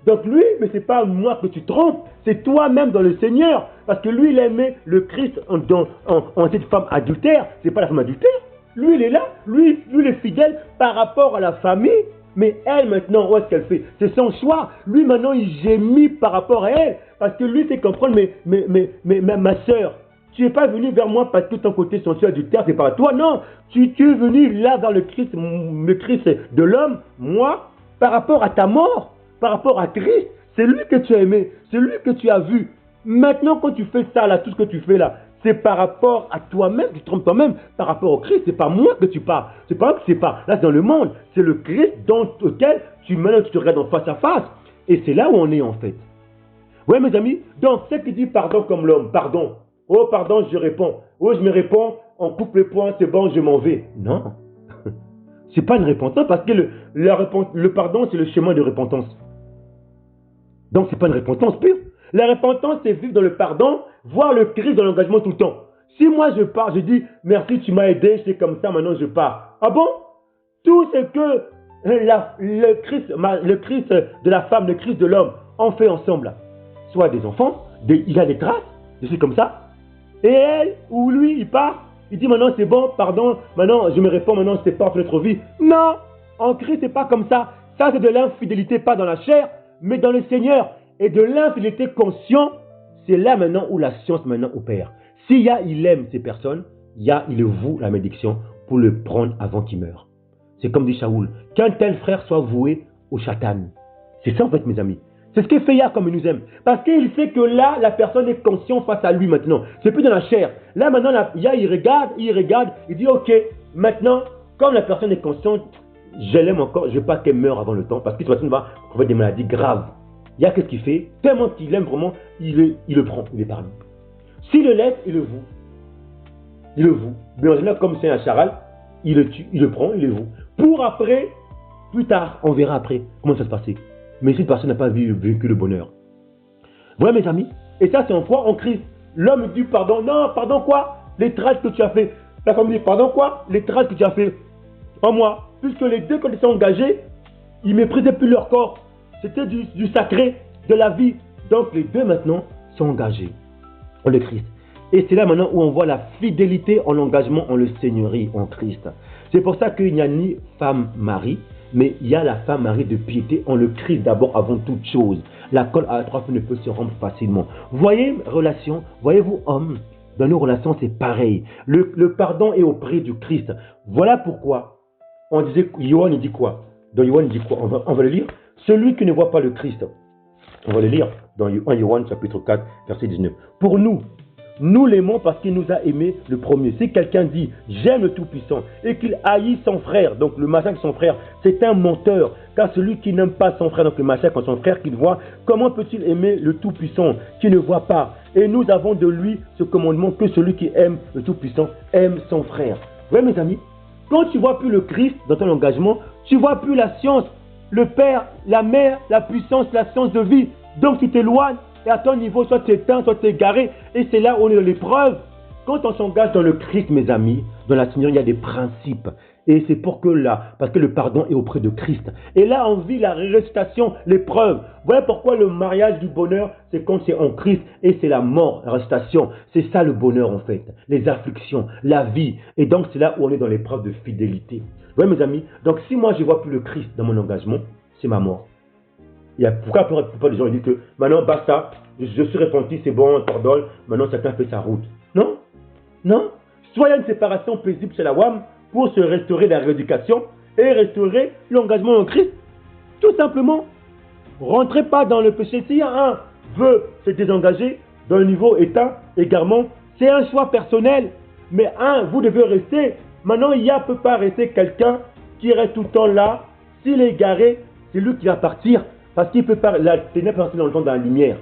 Donc lui, mais c'est pas moi que tu trompes, c'est toi-même dans le Seigneur, parce que lui, il aimait le Christ en cette femme adultère, c'est pas la femme adultère. Lui, il est là, lui, il est fidèle par rapport à la famille. Mais elle, maintenant, où est-ce qu'elle fait? C'est son choix. Lui, maintenant, il gémit par rapport à elle. Parce que lui, c'est comprendre, ma soeur, tu n'es pas venu vers moi parce que ton côté sensuel du terre, c'est pas à toi. Non, tu es venu là vers le Christ de l'homme, moi, par rapport à ta mort, par rapport à Christ. C'est lui que tu as aimé, c'est lui que tu as vu. Maintenant, quand tu fais ça, là, tout ce que tu fais là, c'est par rapport à toi-même, tu te trompes toi-même, par rapport au Christ, c'est pas moi que tu parles, c'est pas moi que c'est pas, là c'est dans le monde, c'est le Christ dans lequel maintenant tu te regardes en face à face, et c'est là où on est en fait. Oui mes amis, donc celle qui dit pardon comme l'homme, pardon, oh pardon je réponds, oh je me réponds, on coupe les poings, c'est bon, je m'en vais. Non, c'est pas une repentance parce que le pardon c'est le chemin de repentance. Donc c'est pas une repentance pure. La repentance, c'est vivre dans le pardon, voir le Christ dans l'engagement tout le temps. Si moi je pars, je dis merci, tu m'as aidé, c'est comme ça, maintenant je pars. Ah bon? Tout ce que le Christ de la femme, le Christ de l'homme ont fait ensemble, soit des enfants, il y a des traces, des trucs comme ça. Et elle ou lui, il part, il dit maintenant c'est bon, pardon, maintenant je me réponds, maintenant c'est pas notre vie. Non, en Christ c'est pas comme ça. Ça c'est de l'infidélité, pas dans la chair, mais dans le Seigneur. Et de l'infidélité consciente, c'est là maintenant où la science maintenant opère. S'il y a, il aime ces personnes, il voue la malédiction pour le prendre avant qu'il meure. C'est comme dit Shaoul, qu'un tel frère soit voué au Satan. C'est ça en fait mes amis. C'est ce que fait Yah comme il nous aime. Parce qu'il sait que là, la personne est consciente face à lui maintenant. C'est plus dans la chair. Là maintenant, Yah il regarde, il dit ok, maintenant, comme la personne est consciente, je l'aime encore, je ne veux pas qu'elle meure avant le temps, parce que cette personne va trouver des maladies graves. Il y a qu'est-ce qu'il fait? Tellement qu'il aime vraiment, il le prend, il est parmi. S'il le laisse, il le voue. Il le voue. Mais en général, comme c'est un charal, il le tue, il le prend, il le voue. Pour après, plus tard, on verra après comment ça se passait. Mais cette personne n'a pas vécu le bonheur. Voilà mes amis. Et ça, c'est en foi, en Christ. L'homme dit pardon. Non, pardon quoi? Les traces que tu as fait. La femme dit pardon quoi? Les traces que tu as fait en moi. Puisque les deux, quand ils sont engagés, ils ne méprisaient plus leur corps. C'était du sacré, de la vie. Donc les deux maintenant sont engagés en le Christ. Et c'est là maintenant où on voit la fidélité en l'engagement en le Seigneurie, en Christ. C'est pour ça qu'il n'y a ni femme-mari, mais il y a la femme-mari de piété en le Christ d'abord avant toute chose. La colle à trois feux ne peut se rompre facilement. Voyez relation, voyez-vous homme, dans nos relations c'est pareil. Le pardon est auprès du Christ. Voilà pourquoi on disait, Yohan il dit quoi? Dans Yohan il dit quoi? On va le lire. Celui qui ne voit pas le Christ, on va le lire dans 1 Yohan chapitre 4 verset 19. Pour nous l'aimons parce qu'il nous a aimés le premier. Si quelqu'un dit j'aime le Tout-Puissant et qu'il haït son frère, donc le massacre son frère, c'est un menteur. Car celui qui n'aime pas son frère, donc le massacre son frère qu'il voit, comment peut-il aimer le Tout-Puissant qui ne voit pas? Et nous avons de lui ce commandement que celui qui aime le Tout-Puissant aime son frère. Vous voyez mes amis, quand tu ne vois plus le Christ dans ton engagement, tu ne vois plus la science, le Père, la Mère, la puissance, la science de vie. Donc tu t'éloignes. Et à ton niveau, soit tu es éteint, soit tu es égaré. Et c'est là où on est dans l'épreuve. Quand on s'engage dans le Christ, mes amis, dans la Seigneur, il y a des principes. Et c'est pour que là, parce que le pardon est auprès de Christ. Et là, on vit la ressuscitation, l'épreuve. Voilà pourquoi le mariage du bonheur, c'est quand c'est en Christ. Et c'est la mort, la ressuscitation. C'est ça le bonheur en fait. Les afflictions, la vie. Et donc c'est là où on est dans l'épreuve de fidélité. Vous voyez mes amis, donc si moi je ne vois plus le Christ dans mon engagement, c'est ma mort. Pourquoi la plupart des gens disent que maintenant basta, je suis repenti, c'est bon, on pardonne, maintenant chacun fait sa route. Non, non. Soit il y a une séparation paisible chez la WAM pour se restaurer la rééducation et restaurer l'engagement en Christ. Tout simplement, rentrez pas dans le péché. Si un veut se désengager dans le niveau éteint, égarement, c'est un choix personnel. Mais vous devez rester. Maintenant, il ne peut pas rester quelqu'un qui reste tout le temps là S'il est égaré, c'est lui qui va partir parce qu'il peut pas, la ténèbre peut rester dans le temps dans la lumière.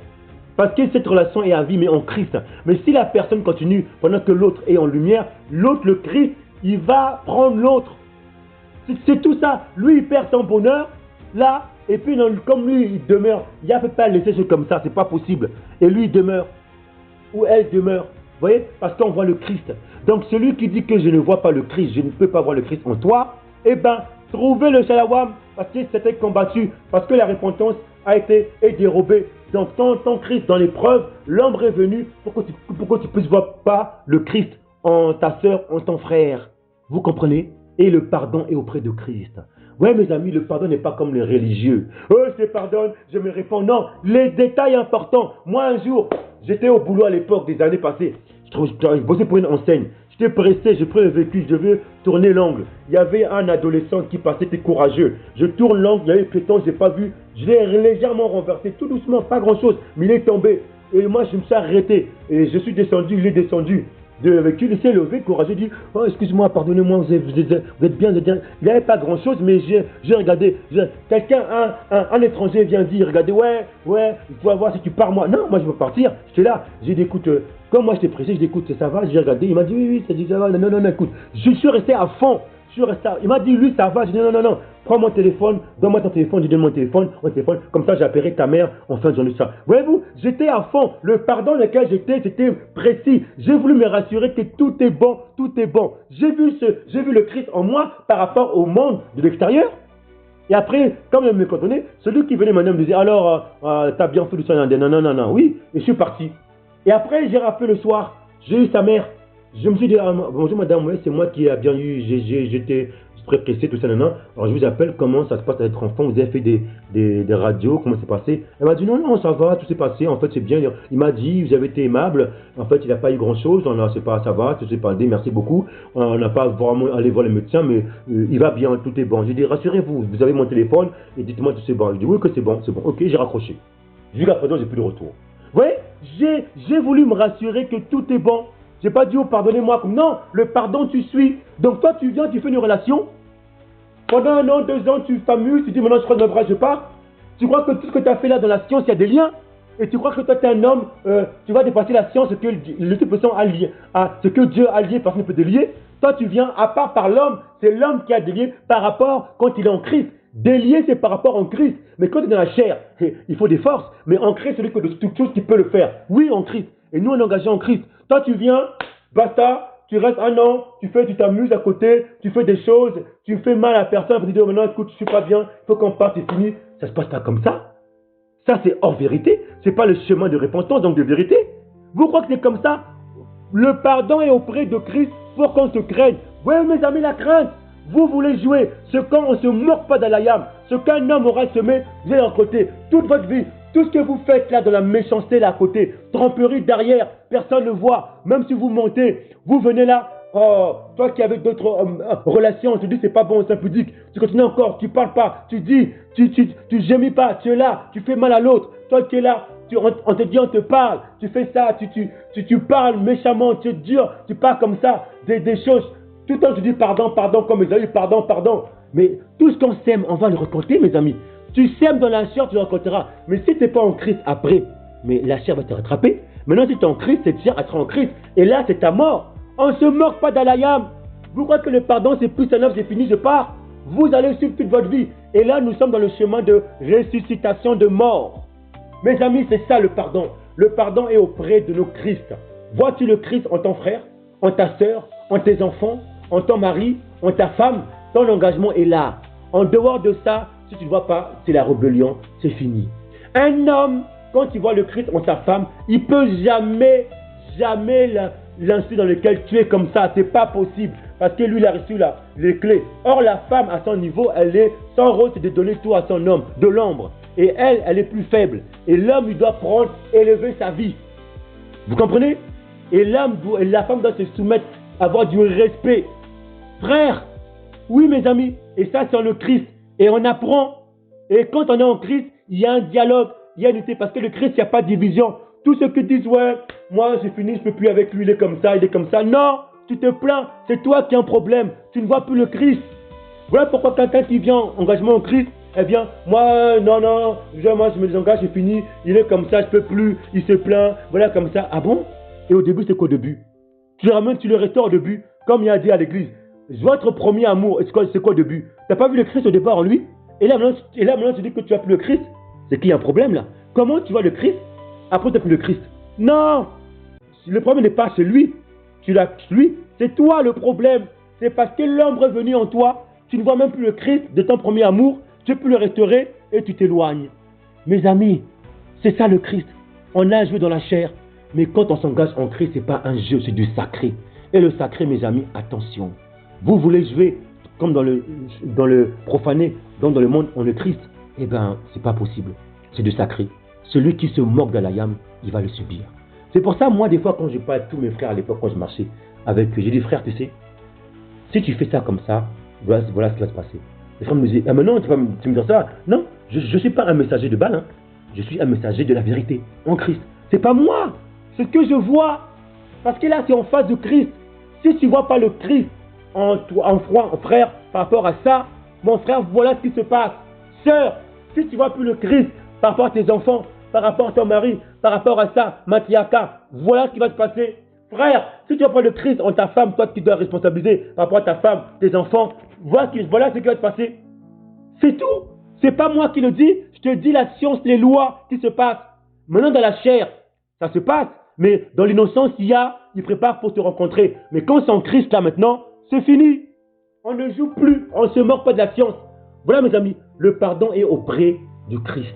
Parce que cette relation est à vie, mais en Christ. Mais si la personne continue pendant que l'autre est en lumière, l'autre, le Christ, il va prendre l'autre. C'est tout ça. Lui, il perd son bonheur, là, et puis comme lui, il demeure. Il ne peut pas laisser choses comme ça, c'est pas possible. Et lui, il demeure. Ou elle demeure. Vous voyez? Parce qu'on voit le Christ. Donc, celui qui dit que je ne vois pas le Christ, je ne peux pas voir le Christ en toi, eh bien, trouvez le shalawam, parce qu'il s'était combattu, parce que la repentance a été dérobée. Donc, ton Christ dans l'épreuve, l'ombre est venu pour que tu puisses voir pas le Christ en ta soeur, en ton frère. Vous comprenez? Et le pardon est auprès de Christ. Oui, mes amis, le pardon n'est pas comme les religieux. Oh, je te pardonne, je me réponds. Non, les détails importants. Moi, un jour, j'étais au boulot à l'époque des années passées. Je bossais pour une enseigne. J'étais pressé, j'ai pris le véhicule, je veux tourner l'angle. Il y avait un adolescent qui passait, était courageux. Je tourne l'angle, il y avait le piéton, je n'ai pas vu. Je l'ai légèrement renversé, tout doucement, pas grand chose, mais il est tombé. Et moi, je me suis arrêté. Et je suis descendu, il est descendu. Le véhicule, il s'est levé, courageux, dit oh, excuse-moi, pardonnez-moi, vous êtes bien, Il n'y avait pas grand chose, mais j'ai regardé. Quelqu'un, un étranger vient dire regardez, ouais, il faut voir si tu pars, moi. Non, moi je veux partir. J'étais là, j'ai dit écoute, comme moi j'étais pressé, je dis écoute, ça va, j'ai regardé. Il m'a dit oui, ça dit ça va, non, écoute. Je suis resté à fond. Il m'a dit lui, ça va. Je dis non. Prends mon téléphone, donne-moi ton téléphone, je donne mon téléphone, comme ça j'appellerai ta mère en fin de journée. Ça. Voyez-vous, j'étais à fond. Le pardon dans lequel j'étais, c'était précis. J'ai voulu me rassurer que tout est bon. J'ai vu le Christ en moi par rapport au monde de l'extérieur. Et après, comme il me contenait, celui qui venait maintenant me disait alors, t'as bien fait du soin. Non, oui, et je suis parti. Et après, j'ai rappelé le soir, j'ai eu sa mère. Je me suis dit, bonjour madame, c'est moi qui a bien eu, j'étais très pressé, tout ça, non. Alors je vous appelle, comment ça se passe avec votre enfant, vous avez fait des radios, comment c'est passé? Elle m'a dit, non, ça va, tout s'est passé, en fait c'est bien. Il m'a dit, vous avez été aimable, en fait il n'a pas eu grand chose, ça va, tout s'est passé, merci beaucoup. On n'a pas vraiment allé voir le médecin, mais il va bien, tout est bon. J'ai dit, rassurez-vous, vous avez mon téléphone, et dites-moi tout c'est bon. Je dis, oui que c'est bon, ok, j'ai raccroché. Jusqu'à présent, j'ai plus de retour. Vous voyez, j'ai voulu me rassurer que tout est bon. J'ai pas dit, oh, pardonnez-moi. Non, le pardon, tu suis. Donc toi, tu viens, tu fais une relation. Pendant 1 an, 2 ans, tu t'amuses, tu dis, maintenant, je crois que mes bras, je pars. Tu crois que tout ce que tu as fait là dans la science, il y a des liens. Et tu crois que toi, tu es un homme, tu vas dépasser la science, ce que les deux personnes alliées, ce que Dieu a lié, personne ne peut délier. Toi, tu viens, à part par l'homme, c'est l'homme qui a délié par rapport quand il est en Christ. Délier, c'est par rapport en Christ. Mais quand tu es dans la chair, il faut des forces. Mais en Christ, c'est celui de toute chose qui peut le faire. Oui, en Christ. Et nous, on est engagés en Christ. Toi, tu viens, basta, tu restes 1 an, tu t'amuses à côté, tu fais des choses, tu fais mal à personne, tu dis, oh, maintenant, écoute, je suis pas bien, il faut qu'on parte, c'est fini. Ça se passe pas comme ça. Ça, c'est hors vérité. C'est pas le chemin de repentance, donc de vérité. Vous croyez que c'est comme ça? Le pardon est auprès de Christ pour qu'on se craigne. Oui, mes amis, la crainte. Vous voulez jouer ce quand on ne se moque pas d'Alayam, ce qu'un homme aura semé, vous allez en côté, toute votre vie, tout ce que vous faites là dans la méchanceté là à côté, tromperie derrière, personne ne voit, même si vous montez, vous venez là, oh, toi qui avais d'autres relations, tu dis c'est pas bon, c'est impudique, tu continues encore, tu parles pas, tu dis, tu gémis pas, tu es là, tu fais mal à l'autre, toi qui es là, on te dit, on te parle, tu fais ça, tu parles méchamment, tu es dur, tu parles comme ça, des choses. Tout le temps, tu dis pardon, comme mes amis, pardon. Mais tout ce qu'on sème, on va le récolter, mes amis. Tu sèmes dans la chair, tu le récolteras. Mais si tu n'es pas en Christ après, mais la chair va te rattraper. Maintenant, si tu es en Christ, cette chair, elle sera en Christ. Et là, c'est ta mort. On ne se moque pas d'Alayam. Vous croyez que le pardon, c'est plus un œuvre, c'est fini, je pars. Vous allez suivre toute votre vie. Et là, nous sommes dans le chemin de ressuscitation de mort. Mes amis, c'est ça le pardon. Le pardon est auprès de nos Christ. Vois-tu le Christ en ton frère, en ta sœur, en tes enfants, en ton mari, en ta femme? Ton engagement est là. En dehors de ça, si tu ne vois pas, c'est la rébellion, c'est fini. Un homme, quand il voit le Christ en ta femme, il ne peut jamais l'insulte dans lequel tu es comme ça. Ce n'est pas possible. Parce que lui, il a reçu les clés. Or, la femme, à son niveau, son rôle, c'est de donner tout à son homme, de l'ombre. Et elle est plus faible. Et l'homme, il doit élever sa vie. Vous comprenez? Et la femme doit se soumettre, avoir du respect. Frère, oui mes amis, et ça c'est le Christ. Et on apprend. Et quand on est en Christ, il y a un dialogue, il y a une unité. Parce que le Christ, il n'y a pas de division. Tous ceux qui disent, ouais, moi j'ai fini, je ne peux plus avec lui, il est comme ça. Non, tu te plains, c'est toi qui as un problème. Tu ne vois plus le Christ. Voilà pourquoi quelqu'un qui vient en engagement en Christ, eh bien, moi, non, non, moi je me désengage, c'est fini, il est comme ça, je peux plus, il se plaint, voilà comme ça. Ah bon? Et au début, c'est qu'au début? Tu le ramènes, tu le restaures au début, comme il a dit à l'église. Votre premier amour, c'est quoi au début? T'as pas vu le Christ au départ en lui? Et là, maintenant, tu dis que tu as plus le Christ? C'est qu'il y a un problème là. Comment tu vois le Christ? Après, tu n'as plus le Christ. Non! Le problème n'est pas chez lui. Tu l'as lui. C'est toi le problème. C'est parce que l'ombre est venue en toi. Tu ne vois même plus le Christ de ton premier amour. Tu peux le restaurer et tu t'éloignes. Mes amis, c'est ça le Christ. On a un jeu dans la chair. Mais quand on s'engage en Christ, ce n'est pas un jeu, c'est du sacré. Et le sacré, mes amis, attention. Vous voulez jouer comme dans le profané, dans le monde, on le Christ. Eh bien, ce n'est pas possible. C'est du sacré. Celui qui se moque d'Alayam, il va le subir. C'est pour ça, moi, des fois, quand je parle à tous mes frères à l'époque, quand je marchais avec eux, j'ai dit, frère, tu sais, si tu fais ça comme ça, voilà ce qui va se passer. Les frères me disaient, ah, mais non, tu me dis ça. Non, je ne suis pas un messager de balle, hein. Je suis un messager de la vérité, en Christ. C'est pas moi, c'est ce que je vois. Parce que là, c'est en face de Christ. Si tu ne vois pas le Christ en frère, par rapport à ça, mon frère, voilà ce qui se passe. Sœur, si tu ne vois plus le Christ par rapport à tes enfants, par rapport à ton mari, par rapport à ça, Mathiaka, voilà ce qui va se passer. Frère, si tu vois pas le Christ en ta femme, toi qui dois responsabiliser par rapport à ta femme, tes enfants, voilà ce qui va se passer. C'est tout. C'est pas moi qui le dis, je te dis la science, les lois qui se passent. Maintenant dans la chair, ça se passe, mais dans l'innocence, il prépare pour te rencontrer. Mais quand c'est en Christ là maintenant, c'est fini. On ne joue plus, on ne se moque pas de la science. Voilà mes amis, le pardon est auprès du Christ.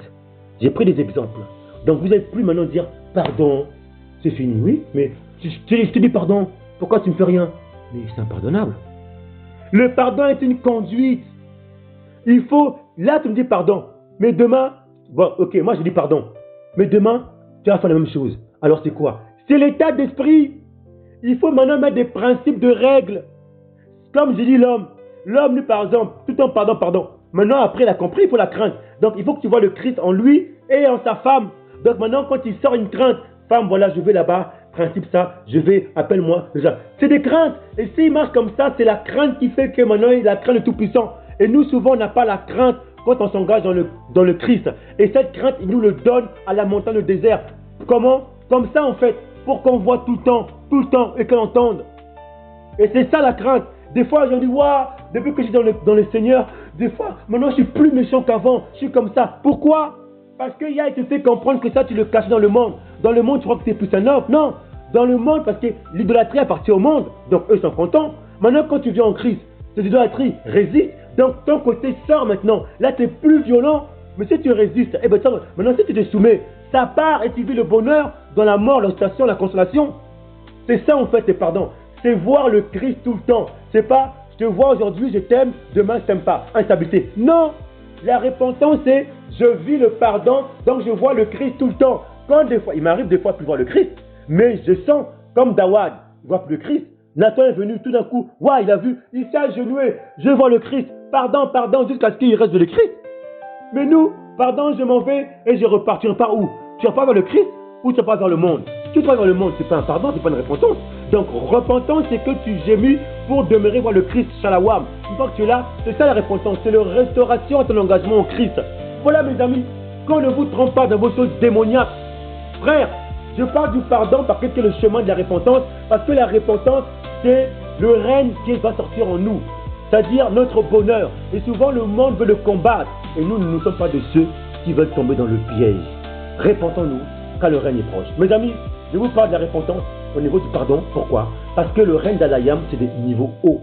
J'ai pris des exemples. Donc vous n'allez plus maintenant dire pardon, c'est fini. Oui, mais je te dis pardon, pourquoi tu ne fais rien? Mais c'est impardonnable. Le pardon est une conduite. Il faut, là tu me dis pardon, mais demain, bon ok, moi je dis pardon, mais demain tu vas faire la même chose. Alors c'est quoi? C'est l'état d'esprit. Il faut maintenant mettre des principes de règles. Comme je dis l'homme, lui par exemple, tout en pardon. Maintenant après il a compris, il faut la crainte. Donc il faut que tu vois le Christ en lui et en sa femme. Donc maintenant quand il sort une crainte, femme voilà je vais là-bas, principe ça, je vais, appelle-moi. C'est des craintes. Et s'il marche comme ça, c'est la crainte qui fait que maintenant il a la crainte de Tout-Puissant. Et nous, souvent, on n'a pas la crainte quand on s'engage dans le Christ. Et cette crainte, il nous le donne à la montagne, le désert. Comment? Comme ça, en fait, pour qu'on voit tout le temps, et qu'on entende. Et c'est ça la crainte. Des fois, je dis, waouh, depuis que je suis dans le Seigneur, des fois, maintenant, je suis plus méchant qu'avant. Je suis comme ça. Pourquoi? Parce qu'il y a, il te fait comprendre que ça, tu le caches dans le monde. Dans le monde, tu crois que tu es plus un homme. Non. Dans le monde, parce que l'idolâtrie appartient au monde. Donc, eux sont contents. Maintenant, quand tu viens en Christ, cette idolâtrie résiste. Donc ton côté sort maintenant. Là tu es plus violent. Mais si tu résistes, eh ben, maintenant si tu te soumets, ça part et tu vis le bonheur dans la mort, l'ostentation, la consolation. C'est ça en fait le pardon. C'est voir le Christ tout le temps. C'est pas je te vois aujourd'hui, je t'aime, demain je t'aime pas. Instabilité. Non. La repentance c'est je vis le pardon, donc je vois le Christ tout le temps. Quand des fois, il m'arrive des fois de plus voir le Christ, mais je sens comme Dawad, il voit plus le Christ. Nathan est venu tout d'un coup, ouais, il a vu, il s'est agenouillé, je vois le Christ, pardon, jusqu'à ce qu'il reste de le Christ. Mais nous, pardon, je m'en vais et je repars. Tu repars où? Tu repars vers le Christ ou tu repars vers le monde? Si tu vas vers le monde, c'est pas un pardon, c'est pas une repentance. Donc, repentance, c'est que tu gémis pour demeurer voir le Christ, Shalawam. Une fois que tu es là, c'est ça la repentance, c'est la restauration de ton engagement au Christ. Voilà mes amis, qu'on ne vous trompe pas dans vos choses démoniaques. Frère, je parle du pardon parce que c'est le chemin de la repentance, parce que la repentance, c'est le règne qui va sortir en nous, c'est-à-dire notre bonheur. Et souvent, le monde veut le combattre. Et nous ne sommes pas de ceux qui veulent tomber dans le piège. Repentons-nous, car le règne est proche. Mes amis, je vous parle de la repentance au niveau du pardon. Pourquoi? Parce que le règne d'Alayam, c'est des niveaux hauts.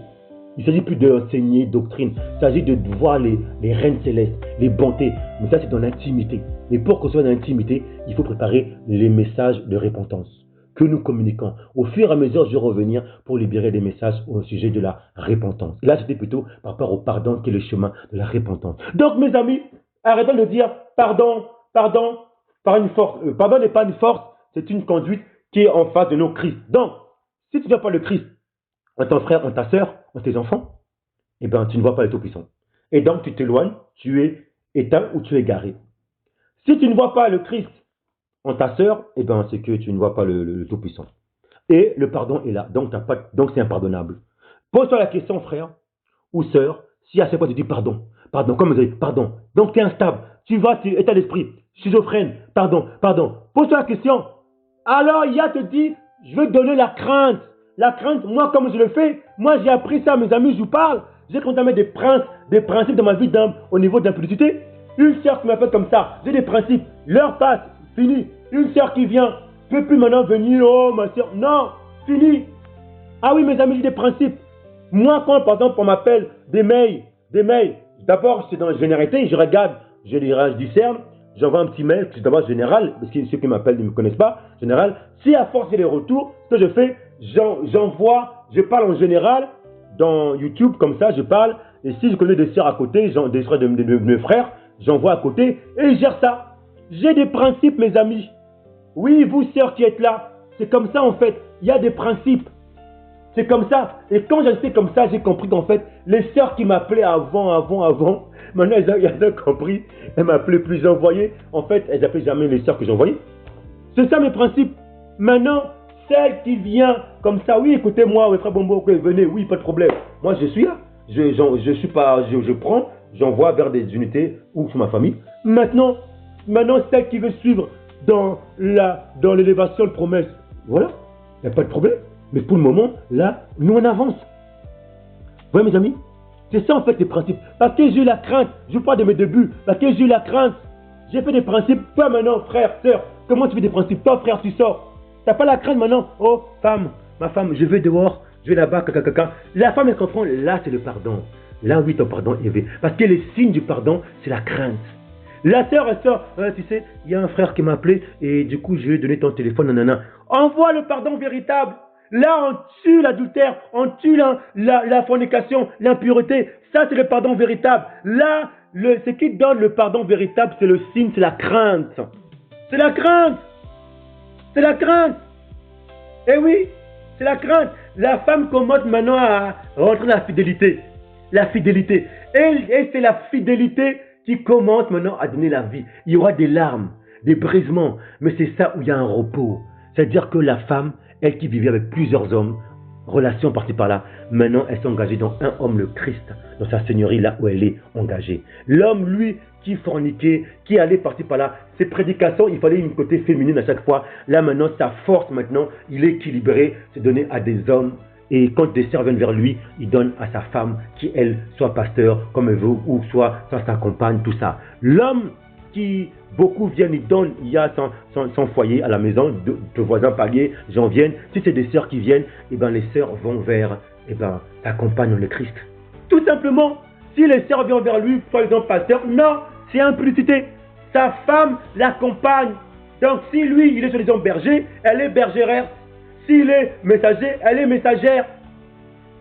Il ne s'agit plus d'enseigner doctrine. Il s'agit de voir les règnes célestes, les bontés. Mais ça, c'est dans l'intimité. Et pour qu'on soit dans l'intimité, il faut préparer les messages de repentance que nous communiquons. Au fur et à mesure, je vais revenir pour libérer des messages au sujet de la repentance. Et là, c'était plutôt par rapport au pardon qui est le chemin de la repentance. Donc, mes amis, arrêtons de dire pardon, par une force. Pardon n'est pas une force, c'est une conduite qui est en face de nos Christ. Donc, si tu n'as pas le Christ en ton frère, en ta soeur, en tes enfants, eh bien, tu ne vois pas le Tout-Puissant. Et donc, tu t'éloignes, tu es éteint ou tu es égaré. Si tu ne vois pas le Christ en ta sœur, eh ben, c'est que tu ne vois pas le Tout-Puissant. Et le pardon est là, donc c'est impardonnable. Pose-toi la question, frère ou sœur, Si à chaque fois tu dis pardon, pardon, comme vous avez dit, pardon, donc tu es instable, tu vas, tu état d'esprit, schizophrène, pardon, pardon. Pose-toi la question. Alors il y a te dit, je veux donner la crainte. La crainte, moi comme je le fais, moi j'ai appris ça à mes amis, je vous parle. J'ai contamé des principes dans ma vie au niveau d'impudicité. Une sœur qui m'appelle comme ça, j'ai des principes, l'heure passe, fini. Une sœur qui vient, ne peut plus maintenant venir, oh ma sœur, non, fini. Ah oui mes amis, j'ai des principes. Moi quand par exemple on m'appelle des mails, d'abord c'est dans la généralité, je regarde, je discerne, j'envoie un petit mail, c'est d'abord général, parce que ceux qui m'appellent ne me connaissent pas, général. Si à force j'ai les retours, ce que je fais, j'envoie, je parle en général, dans YouTube, comme ça, je parle, et si je connais des sœurs à côté, des sœurs de mes frères, j'envoie à côté, et je gère ça. J'ai des principes, mes amis. Oui, vous, sœurs qui êtes là, c'est comme ça en fait, il y a des principes. C'est comme ça. Et quand j'ai été comme ça, j'ai compris qu'en fait, les sœurs qui m'appelaient avant, maintenant elles ont compris, elles m'appelaient plus, j'envoyais. En fait, elles n'appelaient jamais les sœurs que j'envoyais. C'est ça mes principes. Maintenant, celle qui vient comme ça, oui, écoutez-moi, frère Bombo, venez, oui, pas de problème. Moi, je suis là. Je prends, j'envoie vers des unités ou sur ma famille. Maintenant, celle qui veut suivre dans l'élévation de promesse, voilà, il n'y a pas de problème. Mais pour le moment, là, nous on avance. Vous voyez mes amis? C'est ça en fait les principes. Parce que j'ai eu la crainte, je vous parle de mes débuts, parce que j'ai eu la crainte. J'ai fait des principes. Toi maintenant, frère, sœur, comment tu fais des principes? Toi frère, tu sors. Tu n'as pas la crainte maintenant. Oh, femme, ma femme, je vais dehors, je vais là-bas, caca. La femme elle comprend, là c'est le pardon. Là oui, ton pardon est élevé. Parce que les signes du pardon, c'est la crainte. La sœur, elle sort, tu sais, il y a un frère qui m'a appelé et du coup je lui ai donné ton téléphone, nanana. Envoie le pardon véritable. Là, on tue l'adultère, on tue la fornication, l'impureté. Ça, c'est le pardon véritable. Là, ce qui donne le pardon véritable, c'est le signe, c'est la crainte. C'est la crainte. C'est la crainte. Eh oui, c'est la crainte. La femme commence maintenant à rentrer dans la fidélité. La fidélité. Et c'est la fidélité qui commence maintenant à donner la vie. Il y aura des larmes, des brisements, mais c'est ça où il y a un repos. C'est-à-dire que la femme, elle qui vivait avec plusieurs hommes, relations par-ci par-là, maintenant elle s'est engagée dans un homme, le Christ, dans sa seigneurie, là où elle est engagée. L'homme, lui, qui forniquait, qui allait par-ci par-là, ses prédications, il fallait une côté féminine à chaque fois. Là maintenant, sa force maintenant, il est équilibré, c'est donné à des hommes. Et quand des sœurs viennent vers lui, il donne à sa femme, qui elle, soit pasteur, comme elle veut, ou soit sa compagne, tout ça. L'homme qui, beaucoup viennent, ils donnent, il y a son foyer à la maison, de voisins paliers, j'en viens. Si c'est des sœurs qui viennent, eh ben, les sœurs vont vers ta compagne, le Christ. Tout simplement, si les sœurs viennent vers lui, par exemple pasteur, non, c'est impudicité. Sa femme l'accompagne. Donc si lui, il est soi-disant berger, elle est bergère. S'il est messager, elle est messagère.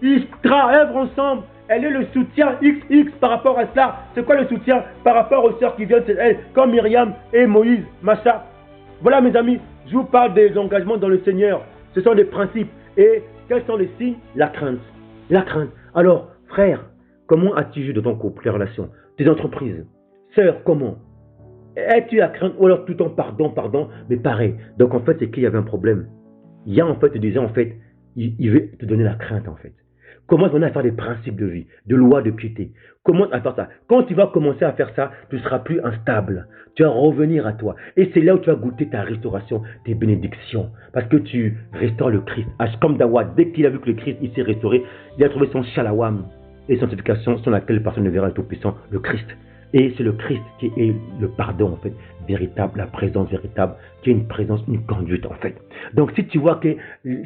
Ils travaillent ensemble. Elle est le soutien XX par rapport à cela. C'est quoi le soutien par rapport aux sœurs qui viennent, c'est elle, comme Myriam et Moïse, Macha. Voilà mes amis, je vous parle des engagements dans le Seigneur. Ce sont des principes. Et quels sont les signes? La crainte. La crainte. Alors, frère, comment as-tu vu dans ton couple, les relations, tes entreprises? Sœur, comment? Es-tu la crainte ou alors tout le temps pardon, mais pareil. Donc en fait, c'est qu'il y avait un problème. Il y a en fait, tu disais en fait, il veut te donner la crainte en fait. Commence maintenant à faire des principes de vie, de loi, de piété. Commence à faire ça. Quand tu vas commencer à faire ça, tu ne seras plus instable. Tu vas revenir à toi. Et c'est là où tu vas goûter ta restauration, tes bénédictions. Parce que tu restaures le Christ. Comme Dawad, dès qu'il a vu que le Christ il s'est restauré, il a trouvé son shalawam et sanctification sur laquelle personne ne verra le Tout-Puissant, le Christ. Et c'est le Christ qui est le pardon en fait, véritable, la présence véritable, qui est une présence, une conduite en fait. Donc si tu vois que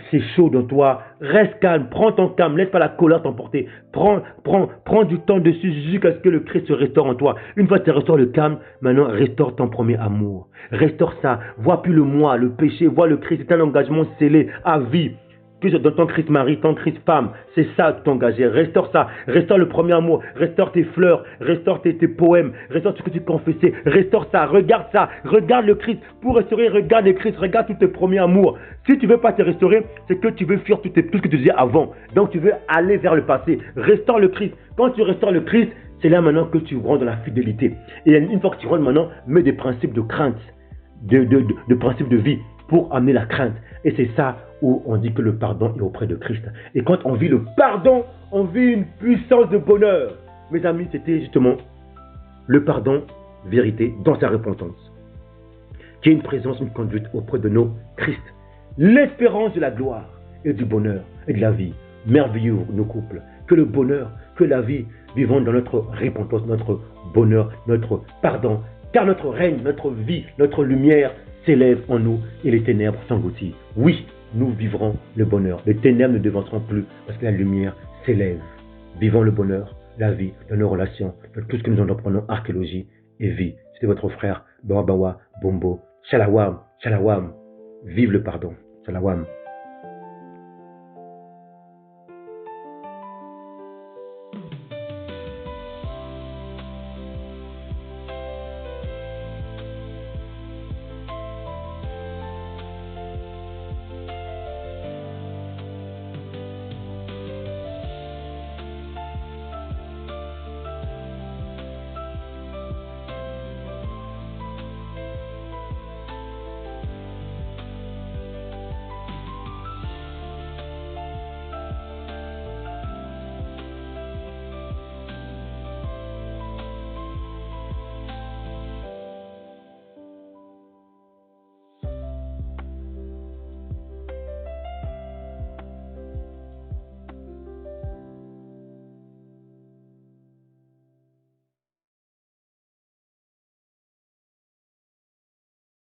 c'est chaud dans toi, reste calme, prends ton calme, laisse pas la colère t'emporter, prends du temps dessus jusqu'à ce que le Christ se restaure en toi. Une fois que tu restaures le calme, maintenant restaure ton premier amour, restaure ça, vois plus le moi, le péché, vois le Christ, c'est un engagement scellé à vie. Plus dans ton Christ mari, ton Christ femme, c'est ça t'engager. Restaure ça, restaure le premier amour, restaure tes fleurs, restaure tes poèmes, restaure ce que tu confessais, restaure ça, regarde le Christ. Pour restaurer, regarde le Christ, regarde tous tes premiers amours. Si tu ne veux pas te restaurer, c'est que tu veux fuir tout ce que tu disais avant. Donc tu veux aller vers le passé. Restaure le Christ. Quand tu restaures le Christ, c'est là maintenant que tu rentres dans la fidélité. Et une fois que tu rentres maintenant, mets des principes de crainte, de principes de vie pour amener la crainte. Et c'est ça où on dit que le pardon est auprès de Christ. Et quand on vit le pardon, on vit une puissance de bonheur. mes amis, c'était justement le pardon, vérité, dans sa repentance. Qui est une présence, une conduite auprès de nos Christ. L'espérance de la gloire et du bonheur et de la vie. Merveilleux nos couples. Que le bonheur, que la vie, vivons dans notre repentance, notre bonheur, notre pardon. Car notre règne, notre vie, notre lumière s'élève en nous et les ténèbres s'engloutissent. Oui, nous vivrons le bonheur. Les ténèbres ne devanceront plus parce que la lumière s'élève. Vivons le bonheur, la vie, dans nos relations, dans tout ce que nous entreprenons, archéologie et vie. C'était votre frère Bawa Bombo. Shalawam, shalawam. Vive le pardon. Shalawam.